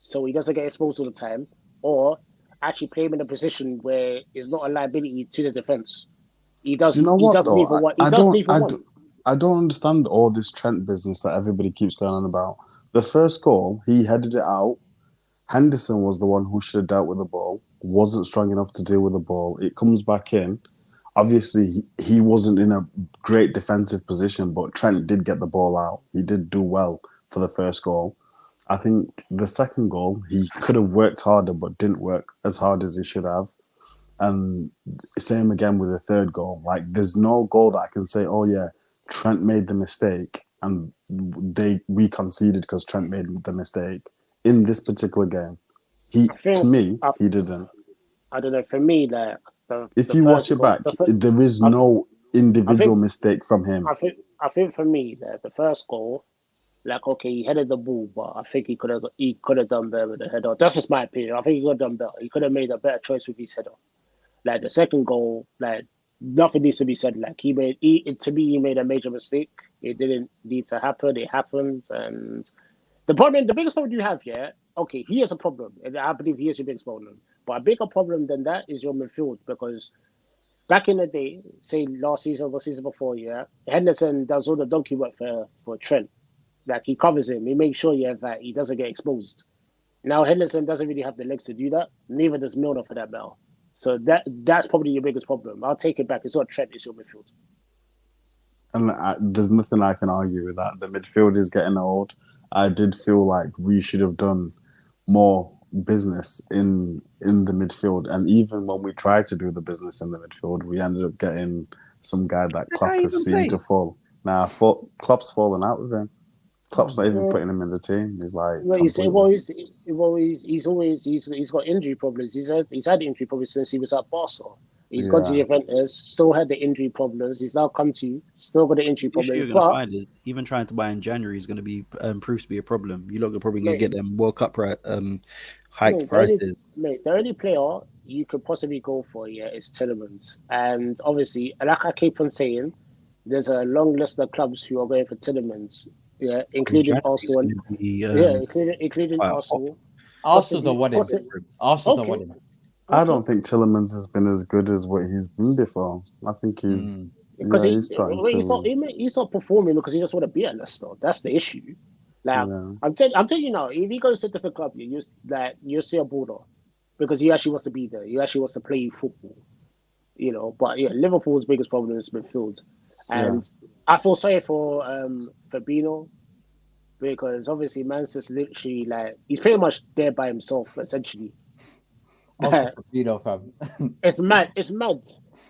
so he doesn't get exposed all the time, or actually play him in a position where it's not a liability to the defense. Do you know He what does though? neither one. He I does don't neither one. I don't understand all this Trent business that everybody keeps going on about. The first goal, he headed it out. Henderson was the one who should have dealt with the ball. Wasn't strong enough to deal with the ball. It comes back in. Obviously, he wasn't in a great defensive position, but Trent did get the ball out. He did do well for the first goal. I think the second goal, he could have worked harder, but didn't work as hard as he should have. And same again with the third goal. Like, there's no goal that I can say, oh yeah, Trent made the mistake, and we conceded because Trent made the mistake. In this particular game, I think he didn't. I don't know. For me, like If the you watch first it goal, back, there is I, no I individual think mistake from him. I think for me, the first goal, like okay, he headed the ball, but I think he could have done better with the header. That's just my opinion. I think he could have done better. He could have made a better choice with his header. Like the second goal, like nothing needs to be said. Like to me, he made a major mistake. It didn't need to happen. It happened, and the biggest problem you have here, okay, he has a problem, and I believe he is your biggest problem. But a bigger problem than that is your midfield, because back in the day, say last season or the season before, yeah, Henderson does all the donkey work for Trent. Like he covers him, he makes sure yeah that he doesn't get exposed. Now Henderson doesn't really have the legs to do that. Neither does Milner for that matter. So that's probably your biggest problem. I'll take it back. It's not Trent, it's your midfield. And there's nothing I can argue with that. The midfield is getting old. I did feel like we should have done more business in the midfield. And even when we tried to do the business in the midfield, we ended up getting some guy that Did I Klopp has even seen play? to fall. Nah, Klopp's fallen out with him. Klopp's not even putting him in the team. He's like Well, completely. he's got injury problems. He's had injury problems since he was at Barca. He's gone to Yeah, Juventus, still had the injury problems. He's now come to, still got the injury The issue problems. you're going to But find is even trying to buy in January is going to be proves to be a problem. You're not probably going to mate, get them World Cup hiked mate, the only prices. the only player you could possibly go for, yeah, is Tielemans. And obviously, like I keep on saying, there's a long list of clubs who are going for Tielemans, yeah, In including January, it's Arsenal, going to be including quite hot. Arsenal, Arsenal don't possibly, want him. possibly. Arsenal don't Okay, want him. I okay. don't think Tillemans has been as good as what he's been before. I think he's Because he's starting to he's not performing because he just want to be at Leicester. That's the issue. Like yeah I'm telling you now, if he goes to a different club, you see a border because he actually wants to be there. He actually wants to play football. But yeah, Liverpool's biggest problem is midfield, yeah. and I feel sorry for Fabinho because obviously Manchester's literally like he's pretty much there by himself essentially. Uncle Fabinho, fam. It's mad. It's mad.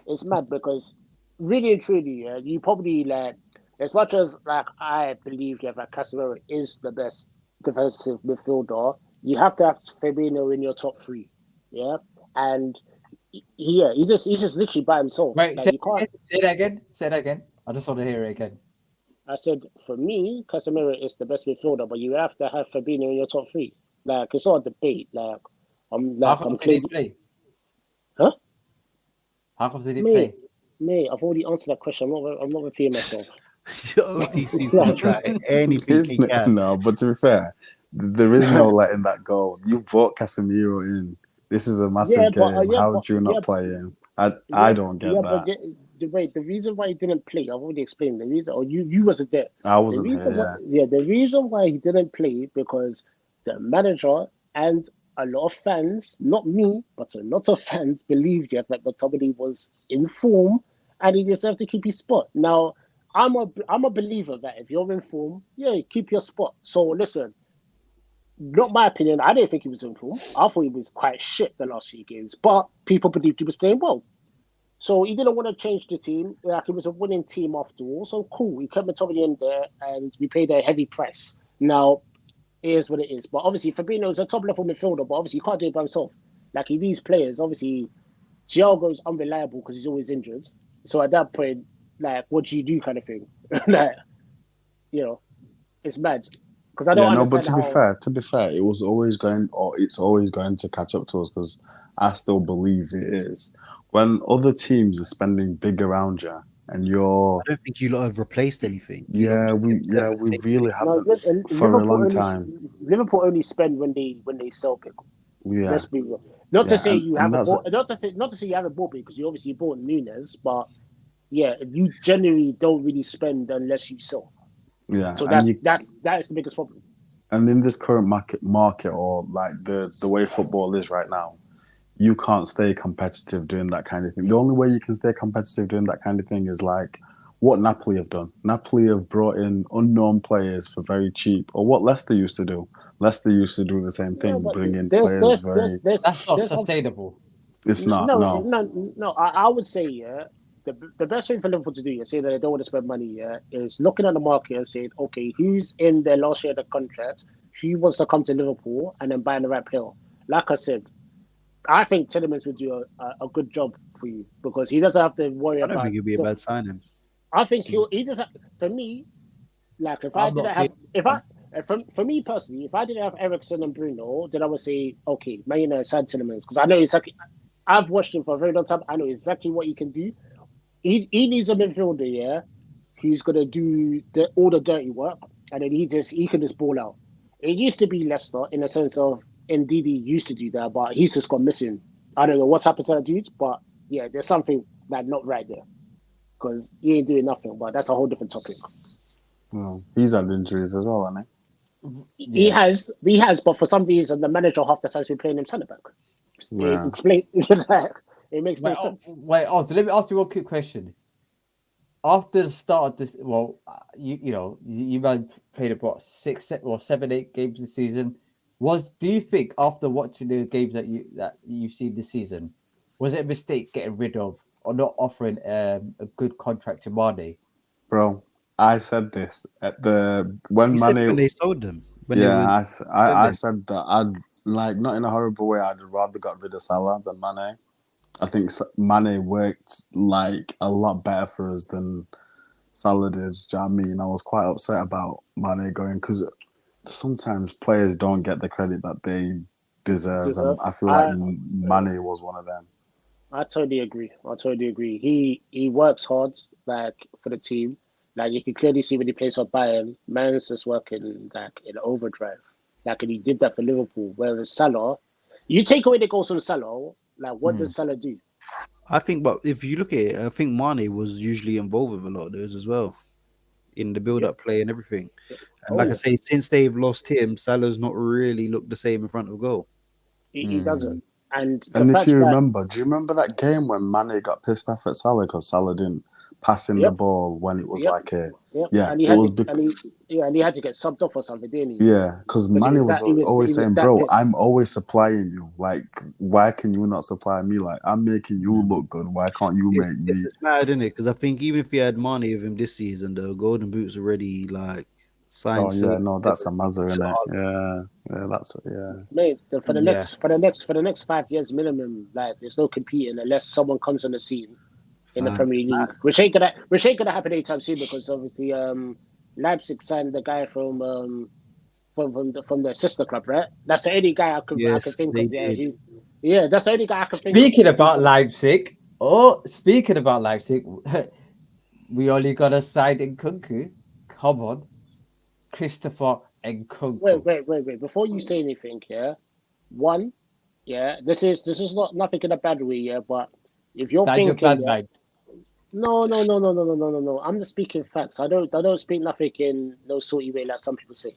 It's mad because really and truly, you probably like as much as like I believe that Casemiro is the best defensive midfielder, you have to have Fabinho in your top three. Yeah, and yeah, he just literally by himself. Wait, Like you can't. say that again. Say that again. I just want to hear it again. I said for me, Casemiro is the best midfielder, but you have to have Fabinho in your top three. Like it's not a debate. How come I'm they didn't clearly, play? huh? How come they didn't Mate, play? mate, I've already answered that question. I'm not repeating myself. OTC is going to try anything he Isn't it? can. No, but to be fair, there is no letting that go. You brought Casemiro in. This is a Yeah, massive but game. How do you not play him? I don't get that. wait. The reason why he didn't play, I've already explained the reason. Or you wasn't there. I The wasn't reason why, here. yeah, the reason why he didn't play because the manager and a lot of fans, not me, but a lot of fans believed that McTominay was in form and he deserved to keep his spot. Now, I'm a believer that if you're in form, yeah, keep your spot. So listen, not my opinion. I didn't think he was in form. I thought he was quite shit the last few games, but people believed he was playing well. So he didn't want to change the team. Like it was a winning team after all. So cool. He kept McTominay in there, and we paid a heavy price. Now it is what it is. But obviously Fabinho is a top level midfielder, but obviously he can't do it by himself. Like he needs players. Obviously Thiago's unreliable because he's always injured. So at that point, like, what do you do, kind of thing? Like, you know, it's mad because I don't Yeah, no, but understand how. to be fair, it was always going, or it's always going to catch up to us because I still believe it is. When other teams are spending big around you, and I you're, don't think you lot have replaced anything. You lot have just kept the we same really thing. No, haven't for a long time. Liverpool only spend when they sell people. Yeah, Let's be real. Not to yeah, say you and haven't that's bought. Not to say you haven't bought because you obviously bought Nunes, but yeah, you generally don't really spend unless you sell. yeah, So and that is the biggest problem. and in this current market or like the way football is right now, you can't stay competitive doing that kind of thing. The only way you can stay competitive doing that kind of thing is like what Napoli have done. Napoli have brought in unknown players for very cheap, or what Leicester used to do. Leicester used to do the same No, thing, but bring in players very. That's not there's sustainable. It's not, no, no. no. I would say, yeah, the best thing for Liverpool to do, yeah, say that they don't want to spend money, yeah, is looking at the market and saying, okay, who's in their last year of the contract, who wants to come to Liverpool, and then buying the right player. Like I said, I think Tielemans would do a good job for you because he doesn't have to worry I don't about think it'd be a the. bad signing. I think he doesn't. For me, like if I I'm not didn't have, feeling. if I, for me personally, if I didn't have Ericsson and Bruno, then I would say, okay, Man United signed Tielemans because I know exactly. I've watched him for a very long time. I know exactly what he can do. He needs a midfielder, yeah, who's gonna do all the dirty work, and then he can just ball out. It used to be Leicester in the sense of Ndidi used to do that, but he's just gone missing. I don't know what's happened to that dude, but yeah, there's something that not right there because he ain't doing nothing. But that's a whole different topic. Well, he's had injuries as well, hasn't He Yeah. has, he has, but for some reason the manager half the time has been playing him centre back. he? It Yeah. explain it makes no Wait, sense. so let me ask you one quick question. After the start of this, well, you man played about 7, 8 games this season. Do you think after watching the games that you've seen this season, was it a mistake getting rid of or not offering a good contract to Mane? Bro, I said this at the when You said when Mane. they sold them, when they Yeah, was I selling. said that I'd like not in a horrible way. I'd rather got rid of Salah than Mane. I think Mane worked like a lot better for us than Salah did. Do you know what I mean? I was quite upset about Mane going because sometimes players don't get the credit that they deserve, and deserve. I feel like I Mane was one of them. I totally agree. I totally agree. He works hard, like for the team. Like you can clearly see when he plays for Bayern, man's just working like in overdrive. Like and he did that for Liverpool. Whereas Salah, you take away the goals from Salah, like what Mm. does Salah do? I think, but if you look at it, I think Mane was usually involved with a lot of those as well in the Yeah. build-up play and everything. And Oh like I yeah. say, since they've lost him, Salah's not really looked the same in front of goal. He Mm. doesn't. And the And if fact you that remember, do you remember that game when Mane got pissed off at Salah because Salah didn't pass him the yep, ball when it was yep, like a yep. yeah, And he it had was to big. and he had to get subbed off or something, didn't he? Yeah, because Because Manny was he always was saying, that "Bro, pissed. I'm always supplying you. Like, why can you not supply me? Like, I'm making you look good. Why can't you make me?" It's mad, isn't it? Because I think even if he had Mane with him this season, the Golden Boot's already like Oh signed, yeah, sealed, no, that's a delivered. mazza, So innit? Yeah, that's yeah. Mate, Yeah. for the next 5 years minimum, like there's no competing unless someone comes on the scene in the fam, Premier it's mad. League, which ain't gonna happen anytime soon because obviously Leipzig signed the guy from their sister club, right? That's the only guy I could Yes, think they of. Yeah, did. that's the only guy I could think of Speaking who about could. Leipzig, we only got a side in Kunku. Come on, Christopher and Kunku. Wait. Before you say anything, yeah, one, yeah, this is not nothing in a bad way, yeah, but if you're That your thinking, bad yeah, man. no. I'm just speaking facts. I don't speak nothing in no sorty way like some people say.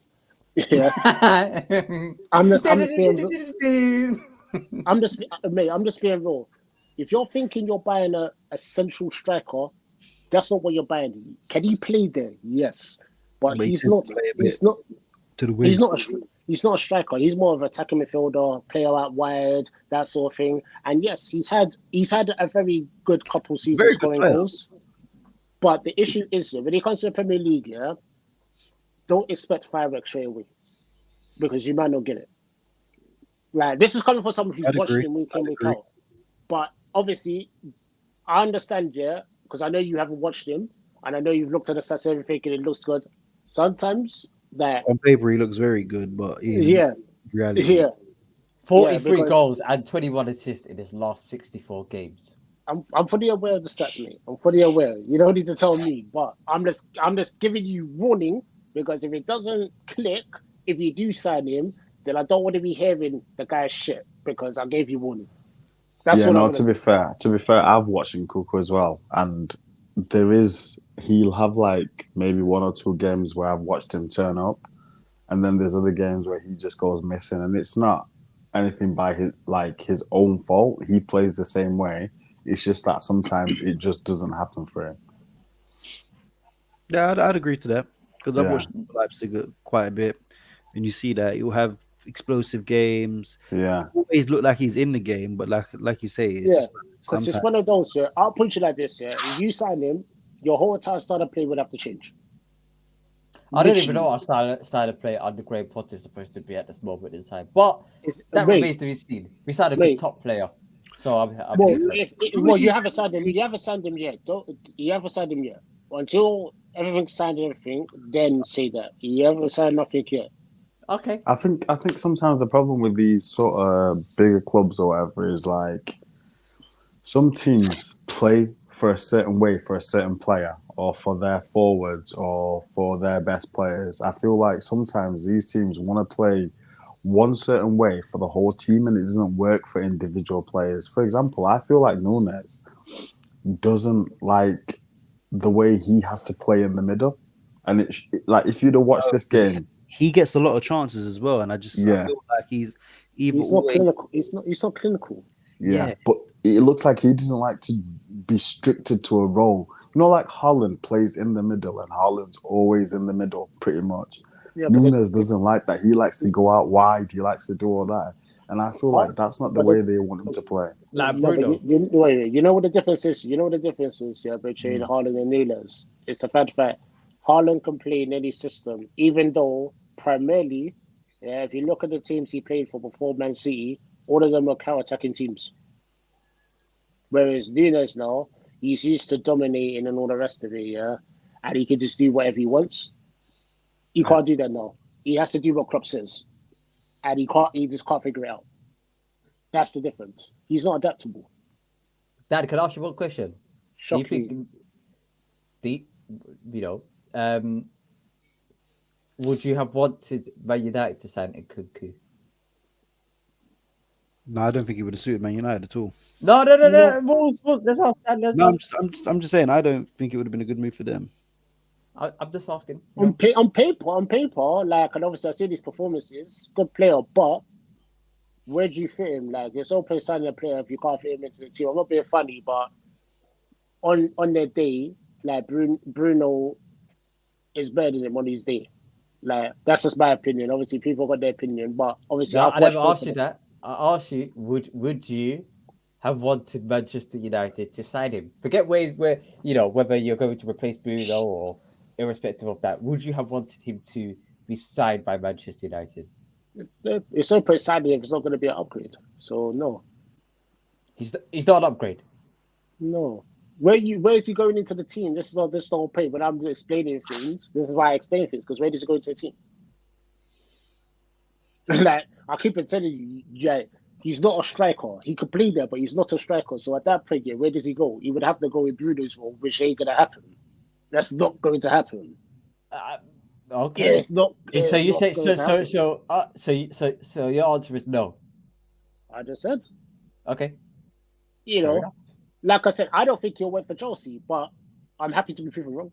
Yeah, I'm just being mate. I'm just being real. If you're thinking you're buying a central striker, that's not what you're buying. Can he play there? Yes, but But he he's tends to not. play a bit He's not. to the He's wing. not. He's not a striker. He's more of an attacking midfielder, player out wide, that sort of thing. And yes, he's had a very good couple seasons Very good scoring player. goals. But the issue is when it comes to the Premier League, yeah, don't expect fireworks straight away because you might not get it. Like this is coming from someone who's I'd watched agree. him week in I'd week agree. out. But obviously, I understand, yeah, because I know you haven't watched him, and I know you've looked at the stats and everything, and it looks good. Sometimes that, On paper, he looks very good, but in yeah, reality, yeah, yeah, 43 because goals and 21 assists in his last 64 games. I'm fully aware of the stats, mate. I'm fully aware. You don't need to tell me, but I'm just giving you warning because if it doesn't click, if you do sign him, then I don't want to be hearing the guy's shit because I gave you warning. That's Yeah, all I'm no. gonna say. To be fair, I've watched Nkuku as well, and he'll have like maybe one or two games where I've watched him turn up, and then there's other games where he just goes missing, and it's not anything by his own fault. He plays the same way. It's just that sometimes it just doesn't happen for him. yeah, I'd agree to that because I've Yeah, watched Leipzig quite a bit, and you see that he'll have explosive games. yeah, Always look like he's in the game, but like you say, it's Yeah, just like because it's sometimes one of those. Yeah, I'll put you like this. Yeah, if you sign him, your whole entire style of play would have to change. I don't even know Literally, what style of play under Graham Potter is supposed to be at this moment in time, but it's that mate, remains to be seen. We signed a good mate. top player, so I'm Well, here for it. who well, do you you haven't signed him. You haven't signed him yet. Don't you haven't signed him yet? Until everything's signed and everything, then say that. You haven't signed nothing yet. Okay, I think sometimes the problem with these sort of bigger clubs or whatever is like some teams play for a certain way for a certain player or for their forwards or for their best players. I feel like sometimes these teams want to play one certain way for the whole team and it doesn't work for individual players. For example, I feel like Nunes doesn't like the way he has to play in the middle. And like if you'd have watched this because game, he gets a lot of chances as well, and I yeah, feel like he's either He's not always clinical. He's not clinical. yeah, yeah. but it looks like he doesn't like to be restricted to a role. You know, like Holland plays in the middle, and Holland's always in the middle, pretty much. Yeah, but Nunes doesn't like that. He likes to go out wide. He likes to do all that, and I feel hard. like that's not the But way they want him to play. like no, but Bruno. wait, you know what the difference is. You know what the difference is, yeah, between Haaland and Nunes. It's the fact that Haaland can play in any system, even though primarily, yeah, if you look at the teams he played for before Man City, all of them were counter-attacking teams. Whereas Nunes now, he's used to dominating and all the rest of it, yeah, and he can just do whatever he wants. He can't do that now. He has to do what Klopp says, and he just can't figure it out. That's the difference. He's not adaptable. Dad, can I ask you one question? Do you Shocking. think, would you have wanted Man United to sign Nkunku? No, I don't think he would have suited Man United at all. No. No. Wolves, let's ask that. No, I'm just saying I don't think it would have been a good move for them. I'm just asking. On paper, like, and obviously I see these performances, good player, but where do you fit him? Like, it's all play signing a player if you can't fit him into the team. I'm not being funny, but on their day, like Bruno is better than him on his day. Like, that's just my opinion. Obviously, people got their opinion, but obviously, No, I never asked you that. I asked you, would you have wanted Manchester United to sign him? Forget where whether you're going to replace Bruno or irrespective of that, would you have wanted him to be signed by Manchester United? It's so pretty sad if it's not going to be an upgrade. So no, He's not an upgrade. no. Where is he going into the team? This is not the whole point. When I'm explaining things, this is why I explain things, because where does he go into the team? Like, I keep on telling you, yeah, he's not a striker. He could play there, but he's not a striker. So at that point, yeah, where does he go? He would have to go with Bruno's role, which ain't gonna happen. That's not going to happen. Okay. Yeah, it's not. So you say going to happen. so your answer is no. I just said, Okay. you Fair know, enough. like I said, I don't think he'll wait for Chelsea, but I'm happy to be proven wrong.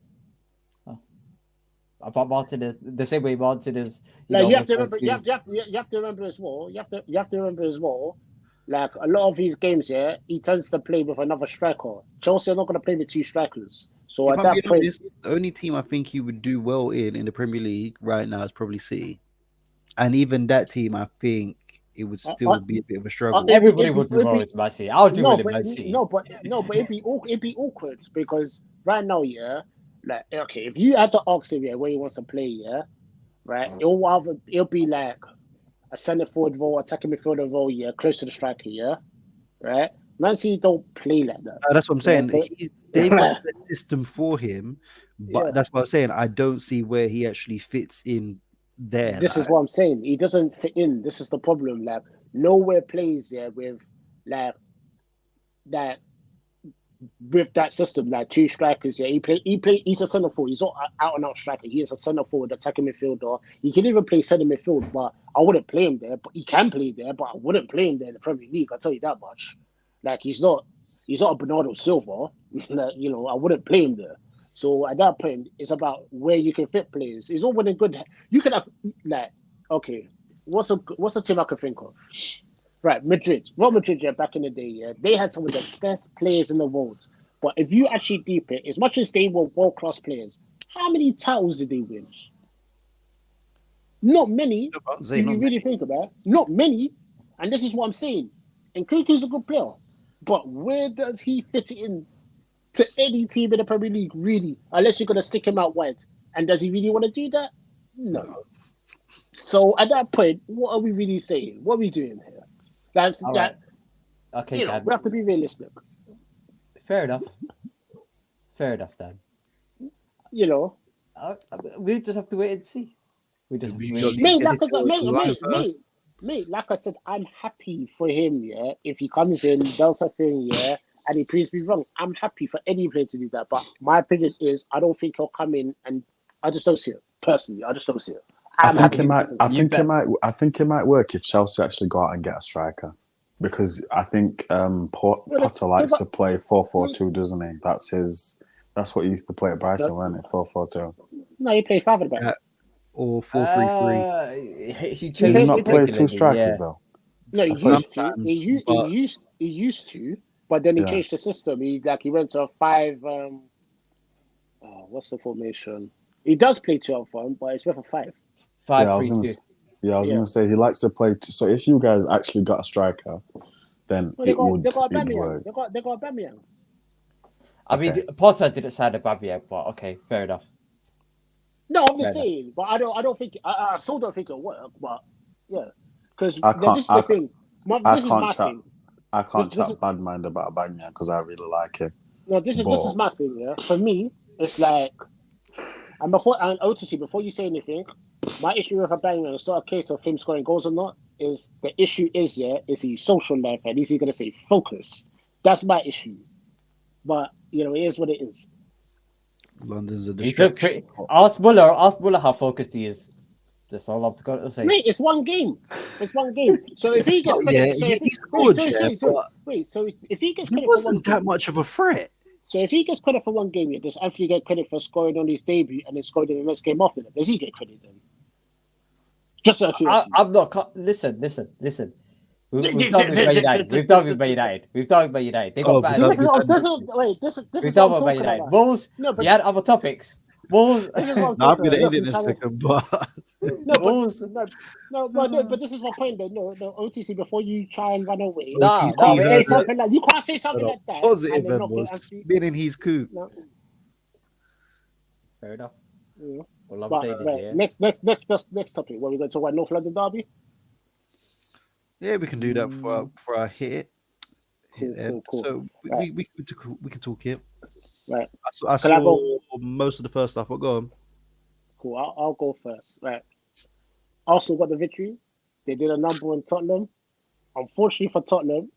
About Martin, the same way Martin is. Like, you have to remember. You have to remember as well. You have to remember as well. Like, a lot of his games, yeah, he tends to play with another striker. Chelsea are not going to play with two strikers. So If at I'm that being point, honest, the only team I think he would do well in the Premier League right now is probably City, and even that team, I think it would still be a bit of a struggle. Everybody would do well with Man City. I'll do well in Man City. but it'd be awkward because right now, yeah, like, okay, if you had to ask him, yeah, where he wants to play, yeah, right, it'll be like a centre forward role, attacking midfielder role, yeah, close to the striker, yeah, right. Man City don't play like that. That's what I'm saying. They've got the system for him, but Yeah. that's what I'm saying. I don't see where he actually fits in there. This is what I'm saying. He doesn't fit in. This is the problem. Like, nowhere plays with like that with that system. Like, two strikers. Yeah, he's a centre forward. He's not an out and out striker. He is a centre forward, attacking midfielder. He can even play centre midfield, but I wouldn't play him there. But he can play there, but I wouldn't play him there in the Premier League. I'll tell you that much. Like, he's not a Bernardo Silva. Like, I wouldn't play him there. So at that point, it's about where you can fit players. It's all well and good. You can have, like, okay, what's a team I can think of? Right, Madrid. Real Madrid, yeah, back in the day, yeah, they had some of the best players in the world. But if you actually deep it, as much as they were world-class players, how many titles did they win? Not many. If you really think about it, not many. And this is what I'm saying. And Nkunku's a good player. But where does he fit in to any team in the Premier League, really? Unless you're going to stick him out wide. And does he really want to do that? No. So at that point, what are we really saying? What are we doing here? That's All that. right. Okay, Dan. We have to be realistic. Fair enough. Dan. We just have to wait and see. We just have to wait and see. Mate, like I said, I'm happy for him, yeah. If he comes in, does a thing, yeah, and he proves me wrong, I'm happy for any player to do that. But my opinion is, I don't think he'll come in, and I just don't see it. Personally, I just don't see it. I think it might work if Chelsea actually go out and get a striker, because I think Potter likes to play 4-4-2, doesn't he? That's what he used to play at Brighton, wasn't it? 4-4-2. No, he plays 5 at the back. Or 4-3-3. He Did he not play 2 strikers though? No, he used to, but then he changed the system. He went to a 5. What's the formation? He does play 2 up front, but it's with a 5. 5-3-2. I was going to say he likes to play. So if you guys actually got a striker, then it would work. They got Aubameyang. I mean, Potter didn't sign Aubameyang, but okay, fair enough. No, I'm just Fair enough. saying, but I don't think, I still don't think it'll work. But yeah, because I can't. this is the thing. I This is can't my chat. thing. I can't This chat is bad mind about Banya because I really like him. no, this is But my thing. Yeah, for me, it's like, and OTC, before you say anything, my issue with a banger, it's not a case of him scoring goals or not. Is the issue is is he social life and is he gonna say focus? That's my issue. But it is what it is. London's a He's look distraction. pretty. Ask Muller how focused he is. That's all I've got to say. Mate, it's one game. It's one game. So if he gets Oh, credit, yeah, so he if he, scored, yeah, but wait, so if he gets he credit for one wasn't that game, much of a threat. so if he gets credit for one game, yeah, does Anthony get credit for scoring on his debut and then scoring in the next game after that? Does he get credit then? Just out of curiosity. I'm not. Listen. We've done with Man United. We've done with Man United. We've done with Man United. They got Oh, better because This is teams. what, this is, wait, this We've is what done I'm with Man talking United. about. Wolves. No, We but had other topics. Wolves. this is what I'm now I'm talking gonna about. end Look, it in he's a trying to, second, but no, but Wolves. but this is my point. Then no, OTC. Before you try and run away, Nah, you nah. can't OTC say had something like that and positive then and not get was Anthony. spinning his coop. No, Fair enough. yeah. All I'm But saying is, right, yeah. next topic. What we going to talk about? North London derby. Yeah, we can do that for our hit Cool, end. cool, cool. So Right, we can talk here. right. I Can I saw go? most of the first half. But go on. Cool. I'll go first. Right. Arsenal got the victory. They did a number on Tottenham. Unfortunately for Tottenham,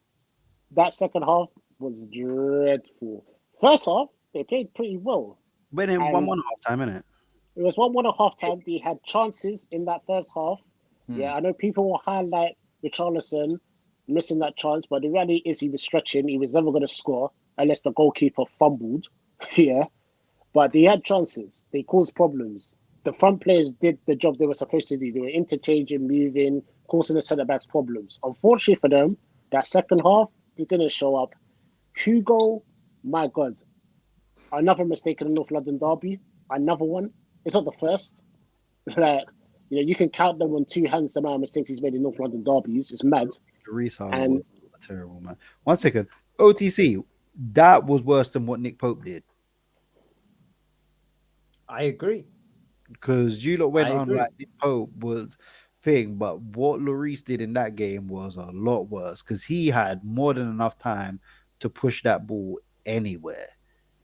that second half was dreadful. First half, they played pretty well. Went in And 1-1 half time, innit? it was 1-1 at half time. They had chances in that first half. Yeah, I know people will highlight Richarlison missing that chance, but the reality is he was stretching. He was never going to score unless the goalkeeper fumbled. Yeah, but they had chances. They caused problems. The front players did the job they were supposed to do. They were interchanging, moving, causing the centre backs problems. Unfortunately for them, that second half, they didn't show up. Hugo, my God, another mistake in the North London derby. Another one. It's not the first. Like, you can count them on two hands the amount of mistakes he's made in North London derbies. It's mad. Reece was And terrible, man. 1 second. OTC, that was worse than what Nick Pope did. I agree. Because you lot went I on agree. like Nick Pope was thing, but what Lloris did in that game was a lot worse because he had more than enough time to push that ball anywhere.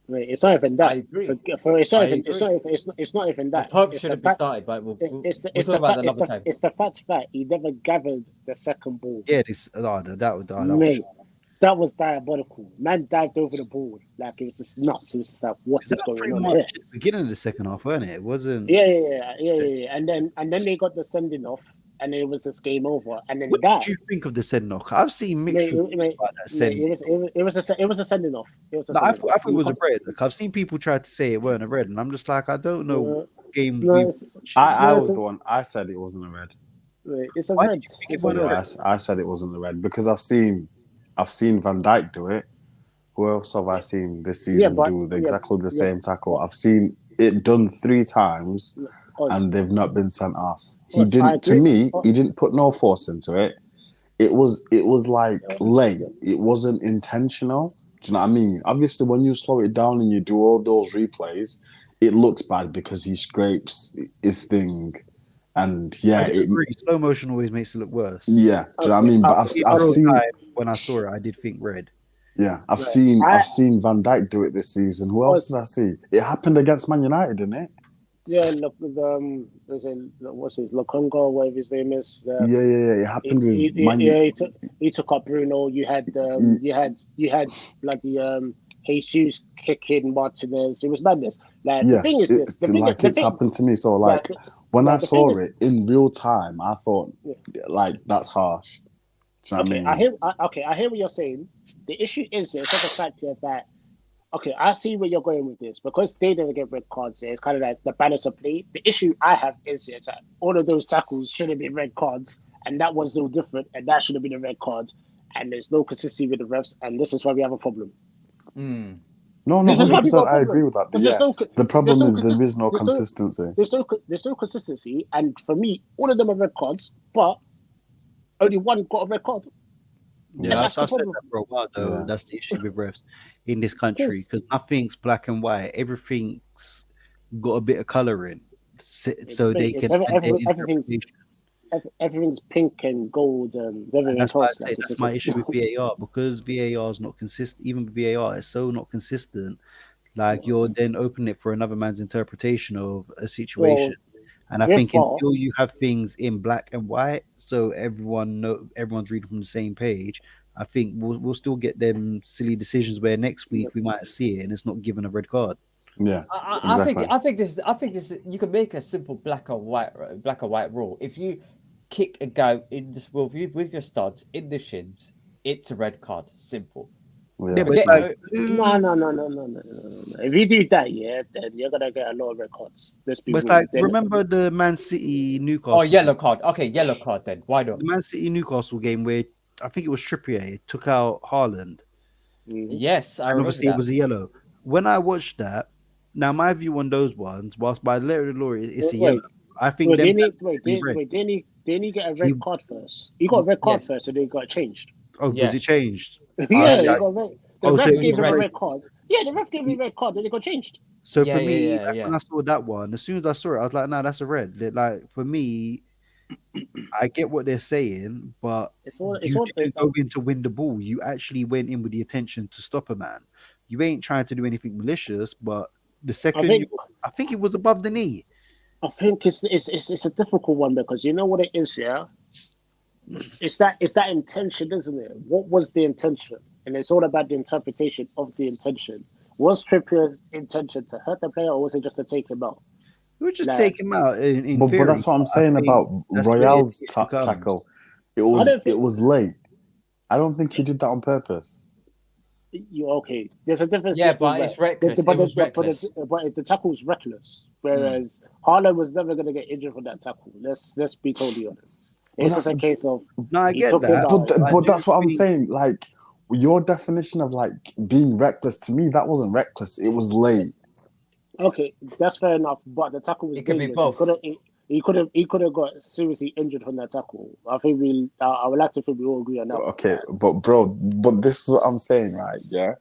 wait, it's not even that. I agree. It's not even The that. Pope It's shouldn't the be fact. started, but we'll It's talk about that another time. it's the fact that he never gathered the second ball. Yeah, that was Mate, that was diabolical. Man dived over the ball like it was just nuts. It was just like, what that is was going pretty on much here? the beginning of the second half, wasn't it? It wasn't. Yeah. And then they got the sending off, and it was just game over. And then What that, did you think of the send off? I've seen mixed mate, reviews mate, about that mate, send. it was a sending off. It was a No, I sending thought off. it was a red. Like, I've seen people try to say it weren't a red, and I'm just like, I don't know No, what game no, we. it's, I no, was the one. I said it wasn't a red. it's a Why red. did you think It's it a wasn't a red. red? I said it wasn't a red because I've seen Van Dijk do it. Who else have I seen this Yeah, season but do exactly the yeah, same tackle? but I've seen it done 3 times Oz, and they've not been sent off. He Oz, I didn't. To agree. me, he didn't put no force into it. It was like late. It wasn't intentional. Do you know what I mean? Obviously, when you slow it down and you do all those replays, it looks bad because he scrapes his thing, and I yeah, do agree. Slow motion always makes it look worse. yeah. Do you know what I mean? But I've seen. When I saw it, I did think red. Yeah, I've Right. seen Van Dijk do it this season. Who else did I see? It happened against Man United, didn't it? Yeah, look, what's his Lokonga, whatever his name is. Yeah. It happened with Man United. He took up Bruno. You had bloody Jesus kicking Martinez. It was madness. Like the thing is this. It's happened to me. So like when I saw it in real time, I thought like that's harsh. Do you know what I mean? I hear what you're saying. The issue is it's not the fact here that I see where you're going with this because they didn't get red cards. It's kind of like the balance of play. The issue I have is that all of those tackles should have been red cards, and that was no different, and that should have been a red card. And there's no consistency with the refs, and this is why we have a problem. No, 100%. I agree with that. The problem is there is no consistency. There's no consistency, and for me, all of them are red cards, but only one got a red card. Yeah, I've said that for a while though. Yeah. That's the issue with refs in this country because nothing's black and white. Everything's got a bit of color in. so they can add their interpretation. Everything's pink and gold and And everything that's why I else. say Like that's my issue with VAR, because VAR is not consistent. Even VAR is so not consistent. Like you're then opening it for another man's interpretation of a situation. well, And I with think VAR, until you have things in black and white, so everyone's reading from the same page, I think we'll still get them silly decisions where next week we might see it and it's not given a red card. Yeah, I exactly. I think this. You can make a simple black or white rule. If you kick a guy in this with your studs in the shins, it's a red card. Simple. Yeah, Yeah, but it's Forget. like no. If you do that, yeah, then you're gonna get a lot of records. Let's be but it's real. like remember the Man City Oh, Newcastle yellow card. Okay, yellow card then. Why not? the Man City Newcastle game where I think it was Trippier took out Haaland, Yes, I and remember obviously it that. was a yellow. When I watched that, now my view on those ones, whilst by the letter of the law it's a yellow, Wait, I think them should be red. didn't he get a He, red card first? He got a red card Yes. first, and then he got changed. oh, Yeah. was it changed? Yeah, he I- got red. The oh, so ref it was gave him a red. red card. Yeah, the ref gave him a red card, then it got changed. So Yeah, for yeah, me, yeah, like, yeah. when I saw that one, as soon as I saw it, I was like, "No, that's a red." Like for me, I get what they're saying, but It's all. you didn't go in to win the ball. You actually went in with the intention to stop a man. You ain't trying to do anything malicious. But the second, I think it was above the knee. I think it's a difficult one because you know what it is, yeah. It's that intention, isn't it? What was the intention? And it's all about the interpretation of the intention. Was Trippier's intention to hurt the player, or was it just to take him out? We would just Like, take him out in but theory. that's what I'm I saying think about that's where Royale's it becomes. tackle. It I was don't it was late. I don't think he did that on purpose. you okay? There's a difference. Yeah, but it's reckless. It was reckless. But the tackle's reckless. Whereas Haaland was never going to get injured from that tackle. Let's be totally honest. It's just a case of No, I he get took him that. out. But that's what I'm saying. Like your definition of like being reckless to me, that wasn't reckless. It was late. Okay, that's fair enough. But the tackle was It could be dangerous. both. He could have got seriously injured from that tackle. I think I would like to think we all agree on that. Okay, but bro, this is what I'm saying, right? Yeah,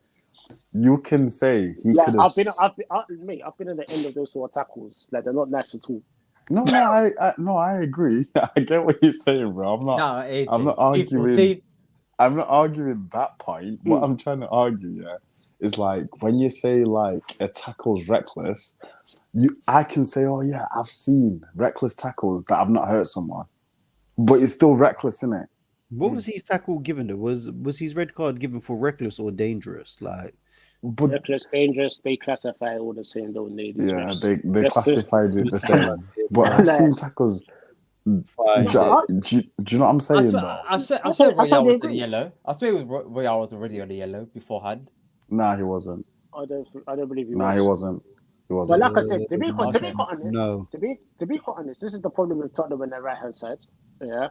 you can say he Like could have. I've been at the end of those sort of tackles. Like they're not nice at all. No, I agree. I get what you're saying, bro. I'm not arguing. I'm not arguing that point. What I'm trying to argue, yeah, is like when you say like a tackle's reckless, I can say, oh yeah, I've seen reckless tackles that have not hurt someone, but it's still reckless, isn't it? What was his tackle given? Though? Was his red card given for reckless or dangerous? Like, but reckless, dangerous, they classify all the same, don't they? Yeah, they classified it the same. But I've seen tackles. Fine. Do you know what I'm saying? I swear Royale was on the yellow. I swear Royale was already on the yellow beforehand. Nah, he wasn't. I don't believe he was. Nah, he wasn't. But like I said, to be quite honest, no. to be quite honest, this is the problem with Tottenham on the right hand side. Yeah,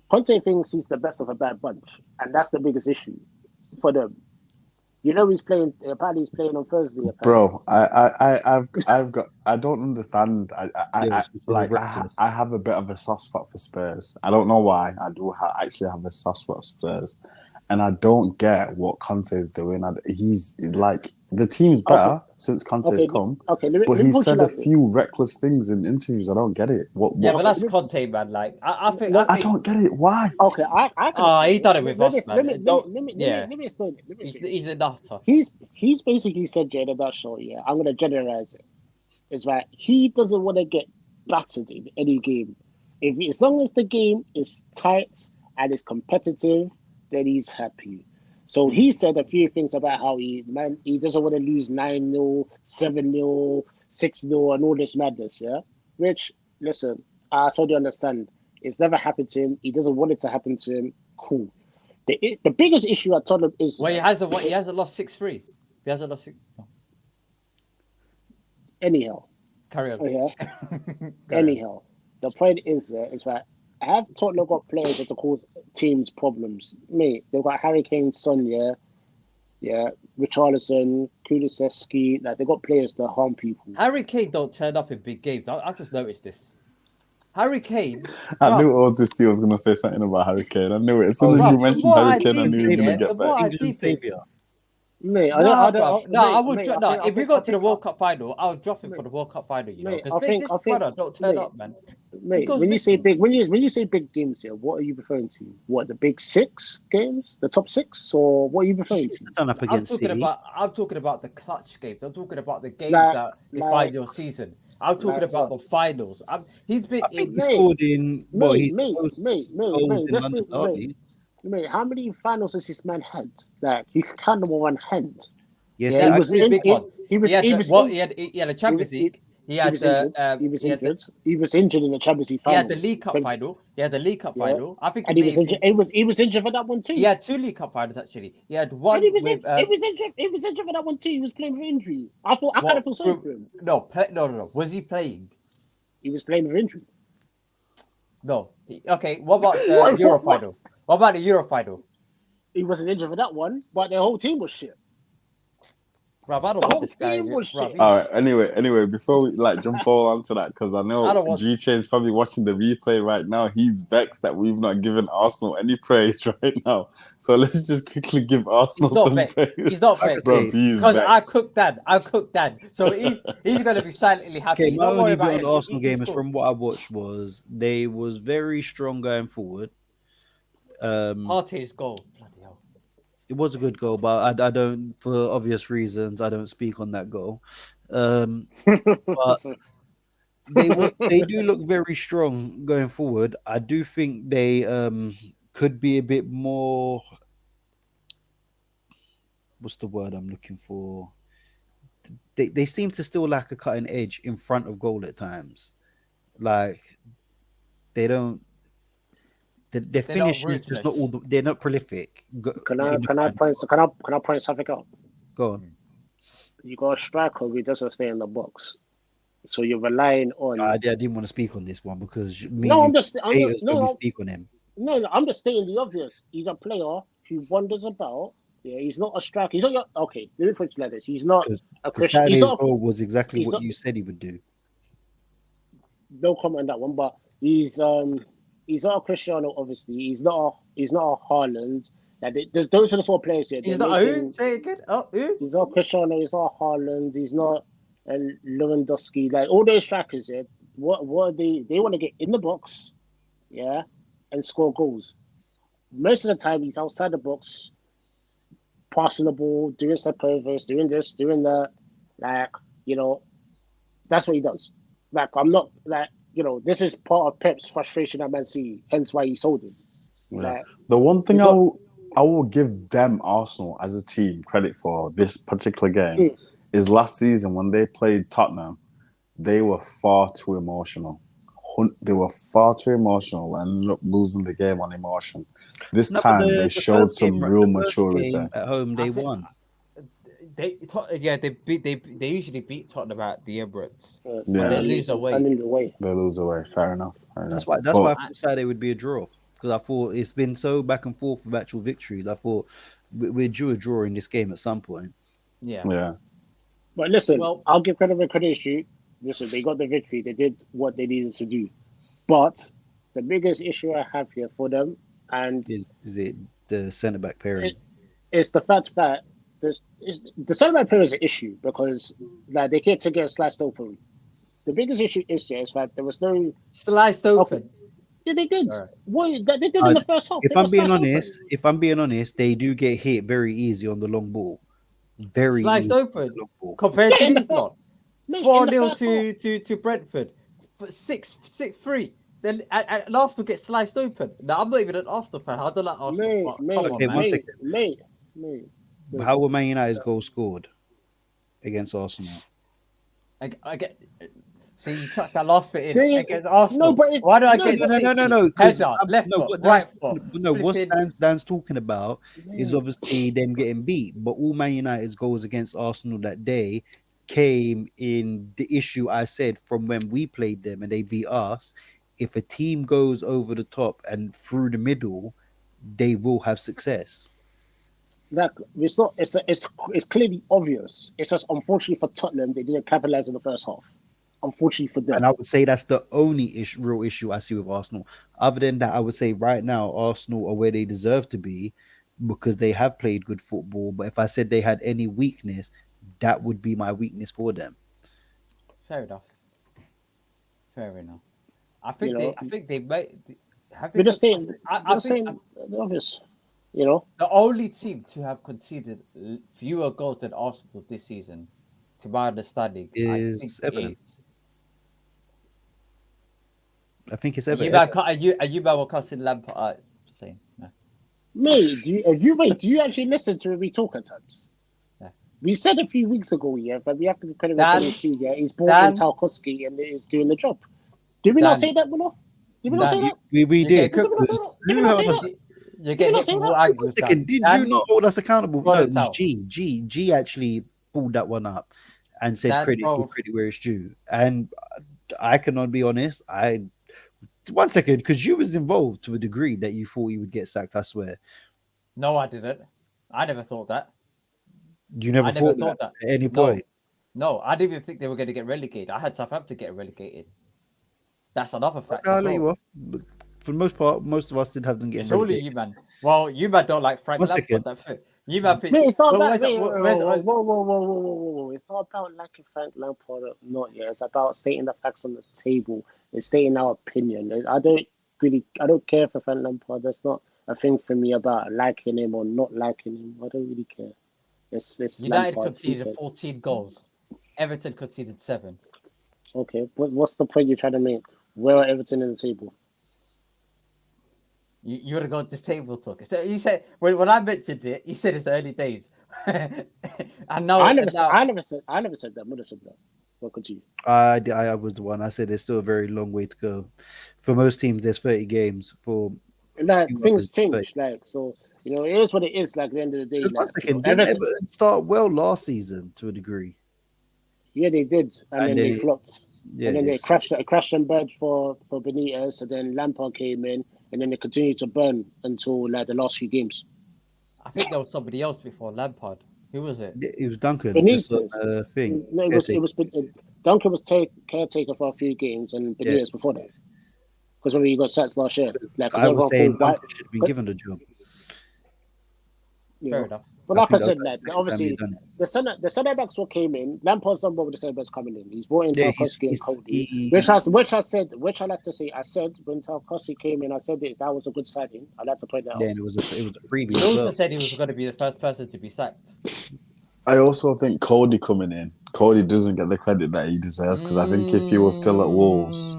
Conte thinks he's the best of a bad bunch, and that's the biggest issue for them. You know, apparently he's playing on Thursday. Apparently. Bro, I've got. I don't understand. I have a bit of a soft spot for Spurs. I don't know why. I do actually have a soft spot for Spurs, and I don't get what Conte is doing. He's like the team's better since Conte's come. But he said a few reckless things in interviews. I don't get it. What? Yeah, but that's Conte, man. Like I think I don't get it. Why? Okay, he done it with us, man. Let me explain it. He's a nutter. He's basically said, Jay, in a nutshell, yeah, I'm going to generalize it. It's right. He doesn't want to get battered in any game. As long as the game is tight and is competitive, then he's happy. So he said a few things about how he doesn't want to lose 9-0, 7-0, 6-0, and all this madness, yeah? Which, listen, I totally understand. It's never happened to him. He doesn't want it to happen to him. Cool. The biggest issue at Tottenham is... Well, he hasn't lost 6-3. He hasn't lost 6... No. Anyhow. Carry on. Yeah. Anyhow. The point is that have Tottenham got players that cause teams problems? Mate, they've got Harry Kane, Son, yeah, Richarlison, Kulusevski. Like, they've got players that harm people. Harry Kane don't turn up in big games. I just noticed this. Harry Kane. I knew OTC was going to say something about Harry Kane. I knew it. As soon as you mentioned Harry Kane, I knew he was going to get that. England's saviour. Mate, Nah, bruv. No, I would mate, drop. I No, think, I if we think, go I to the think, World Cup final, I'll drop him for mate, the World Cup final. You know, mate, because this I think, brother don't turn mate, up, man. He mate. goes When you say missing. big, when you say big games here, what are you referring to? What, the big six games, the top six, or what are you referring to? Done up against City. I'm talking about the clutch games. I'm talking about the games Like, that define like, your season. I'm talking like about what? the finals. He's been I think in. he Mate, scored in well, mate, he mate, mate, scores mate, goals mate. in Let's London be, mate, derbies. mate. How many finals has this man had? Like, you can count them on one hand. Yeah, He see, He had I was three in. big ones. He He was. had He the, was well, in. he had the He Champions League. He he had was injured. He was injured. He was injured in the Champions League he had the final. League Cup final. He had the League Cup Yeah, final. I think he and he may was have injured. been. He was injured for that one He too. had two League Cup finals actually. He had And he one was with injured. He was injured. He was injured for that one too. He was playing with injury. I kind of what feel sorry through for him. no. Was he playing? He was playing with injury. No. Okay. What about the What? Euro final? What about the Euro final? He wasn't injured for that one, but the whole team was shit. Bruv, I don't The want whole this guy. team was Bruv, shit. All right. Anyway, before we like jump all onto that, because I I know don't want. G is probably watching the replay right now. He's vexed that we've not given Arsenal any praise right now. So let's just quickly give Arsenal He's not some vexed. praise. He's not like I vexed. Bro, say, he's Because I vexed. cooked that. I cooked that. So he's gonna be silently happy. okay, my Don't worry only view about on the him. Arsenal He game is scored. from what I watched was they was very strong going forward. Partey's goal. Bloody hell. It was a good goal, but I don't, for obvious reasons, I don't speak on that goal. But they do look very strong going forward. I do think they could be a bit more. What's the word I'm looking for? They seem to still lack a cutting edge in front of goal at times. Like they don't. Their They're not finishing is just not all. ruthless. They're not prolific. Can In the final. I point something out? Go on. You got a striker who doesn't stay in the box, so you're relying on. I didn't want to speak on this one because me and No, you haters when we no, speak on him. no. I'm just stating the obvious. He's a player who wanders about. Yeah, he's not a striker. He's not your okay. Let me put it like this. He's not Because a Christian. Saturday's goal was exactly He's what not. you said he would do. No comment on that one, but he's not a Cristiano. Obviously, he's not a Haaland. Like those are the sort of players here. He's They're not who? making, Say it again. Oh, who? he's not Cristiano. He's not Haaland. He's not Lewandowski. Like all those strikers here. What are they? They want to get in the box, yeah, and score goals. Most of the time, he's outside the box, passing the ball, doing stepovers, doing this, doing that. Like that's what he does. Like I'm not like this is part of Pep's frustration at Man City, hence why he sold him. Yeah. Like The one thing he's not. I will give them Arsenal as a team credit for this particular game Mm. is last season when they played Tottenham, they were far too emotional. They were far too emotional and ended up losing the game on emotion. This No, but time they showed some real the first maturity. game at home they I think- won. They usually beat Tottenham at the Emirates. Yeah. They lose away. And in the way. They lose away. Fair enough. That's why I thought Saturday would be a draw because I thought it's been so back and forth with actual victories. I thought we're due a draw in this game at some point. Yeah. Yeah. But listen, Well- I'll give credit where credit is due. Listen, they got the victory. They did what they needed to do. But the biggest issue I have here for them, and Is it the centre back pairing? it's the fact that the centre back player is an issue because like they kept to get sliced open. The biggest issue is that there was no. Sliced open. Yeah, they did. All right. What they did in the first half. If They I'm were being sliced honest, they do get hit very easy on the long ball. Very Sliced easy on open the long ball. compared Yeah, to in the these first- lot. Mate, in 4-0 the first half. to Brentford. 6-3. Then and Arsenal get sliced open. Now I'm not even an Arsenal fan. I don't like Arsenal. But Mate, come Okay, on, one man. second. Mate. How were Man United's goals scored against Arsenal? I get. See, you chucked that last bit They- in against Arsenal. no, but Why do I no, get but- City? No. 'Cause Header, left no, foot, what right Dan's- foot. No, what flipping- Dan's talking about is obviously them getting beat. But all Man United's goals against Arsenal that day came in the issue I said from when we played them and they beat us. If a team goes over the top and through the middle, they will have success. Like it's not. It's clearly obvious. It's just unfortunately for Tottenham, they didn't capitalize in the first half. Unfortunately for them. And I would say that's the only real issue I see with Arsenal. Other than that, I would say right now Arsenal are where they deserve to be because they have played good football. But if I said they had any weakness, that would be my weakness for them. Fair enough. Fair enough. I You think they. know, I think they might. Have they? we're just saying, I we're think saying the obvious. You know, the only team to have conceded fewer goals than Arsenal this season, to my understanding, I think Is Everton? is. I think it's Are you Everton. man? Are you man? Were cussing Lampard? Saying no. mate, do you actually listen to me talk at times? Yeah. We said a few weeks ago, yeah, but we have to be credible Dan, to see, yeah, he's brought in Dan, Tarkowski and is doing the job. Did we not Dan, say that, Bruno? Did we not say Dan. that? We You did. get cooked. Did we Who not held say us? that? You Did we get not hit say from that? all angles, Dan. Second, did you Dan, not hold us accountable? roll No, it it was out. G actually pulled that one up and said Dan, credit bro. give credit where it's due. And I cannot be honest. I 1 second, because you was involved to a degree that you thought you would get sacked. I swear, No, I didn't. I never thought that. you never I never thought thought that that. at any No, point. no, I didn't even think they were going to get relegated. I had Southampton get relegated. That's another fact I'll as let you well. off. But for the most part, most of us did have them getting It's only relegated. you, man. Well, you man don't like Frank 1 second. Lampard. That's it. You man think. Mate, it's not Well, about wait, where's whoa. It's not about liking Frank Lampard or not. Yeah, it's about stating the facts on the table and stating our opinion. I don't care for Frank Lampard. That's not a thing for me about liking him or not liking him. I don't really care. It's United Lampard. conceded 14 goals. Everton conceded 7. Okay, what's the point you're trying to make? Where are Everton in the table? You would have gone to this table talk. So you said when I mentioned it, you said it's the early days. and now, I never said that. I would have said that. What could you? I was the one. I said there's still a very long way to go. For most teams, there's 30 games. For And a like few things others, 30. change. Like so, it is what it is. Like at the end of the day, Because like 1 second, didn't Everton. Everton start well last season to a degree? Yeah, they did, and And then then they flopped. yeah, And then they it's, crashed and burned for Benitez, and then Lampard came in, and then they continued to burn until like the last few games. I think there was somebody else before Lampard. Who was it? it was Duncan just on Benitez, a thing. no, it was Duncan was caretaker for a few games, and Yeah. Benitez before that, because when he got sacked last year, like because I was everyone saying thought Duncan should have been given the job. Fair enough. But I like I think that said, was like, the second time obviously he'd done it. the centre backs what came in. Lampard's done well with the centre backs coming in. He's brought in Yeah, Tarkowski and Cody, he's which I like to say. I said when Tarkowski came in, I said that was a good signing. I like to point that yeah, out. and it was a freebie He as also well. said he was going to be the first person to be sacked. I also think Cody coming in, Cody doesn't get the credit that he deserves because I think if he was still at Wolves,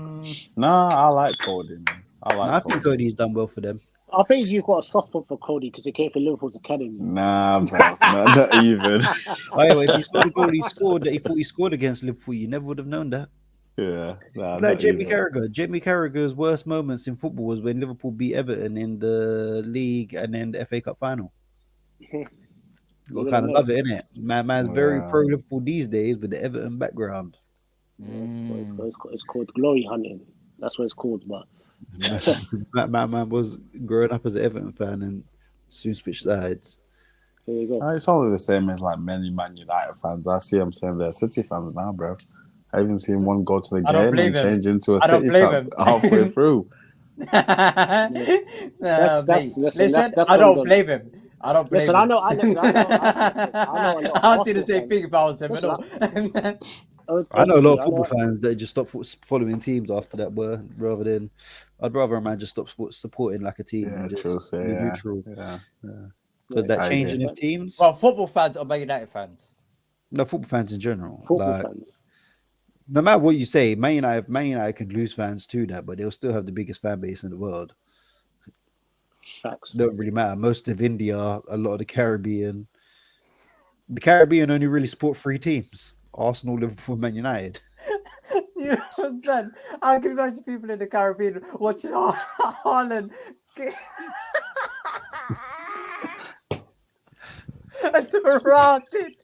I like Cody, man. I like I think Cody. Cody's done well for them. I think you got a soft spot for Cody because he came from Liverpool's academy. Nah, bro, not even. If he saw the goal he scored that he thought he scored against Liverpool, you never would have known that. Yeah, nah, It's like not Jamie even. Carragher. Jamie Carragher's worst moments in football was when Liverpool beat Everton in the league and then the FA Cup final. You got to kind of love it, innit? Man's very Yeah. pro Liverpool these days with the Everton background. It's called glory hunting. That's what it's called. But Man was growing up as an Everton fan and soon switched sides. here you go. It's only the same as like many Man United fans. I see them saying they're City fans now, bro. I haven't seen one go to the I don't game blame and him. change into a I don't City blame top him. halfway through. Listen, I don't blame him. I don't blame Listen, him. I know a lot. I'll do the same thing if I was him. Listen, I know a lot of I football fans that just stopped following teams after that rather than I'd rather a man just stop supporting like a team Yeah, and true. just Say, be yeah, neutral. yeah. Because that I changing agree. of teams, Well, football fans or Man United fans? no football fans in general. Football Like fans. no matter what you say, Man United can lose fans to that, but they'll still have the biggest fan base in the world. Facts. It don't really matter. Most of India, a lot of the Caribbean. The Caribbean only really support 3 teams: Arsenal, Liverpool, Man United. You know what I'm saying? I can imagine people in the Caribbean watching Haaland and surrounded.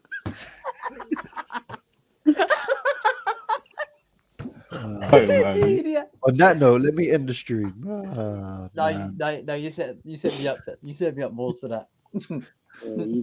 Idiot. On that note, let me end the stream. No, you set me up. You set me up most for that.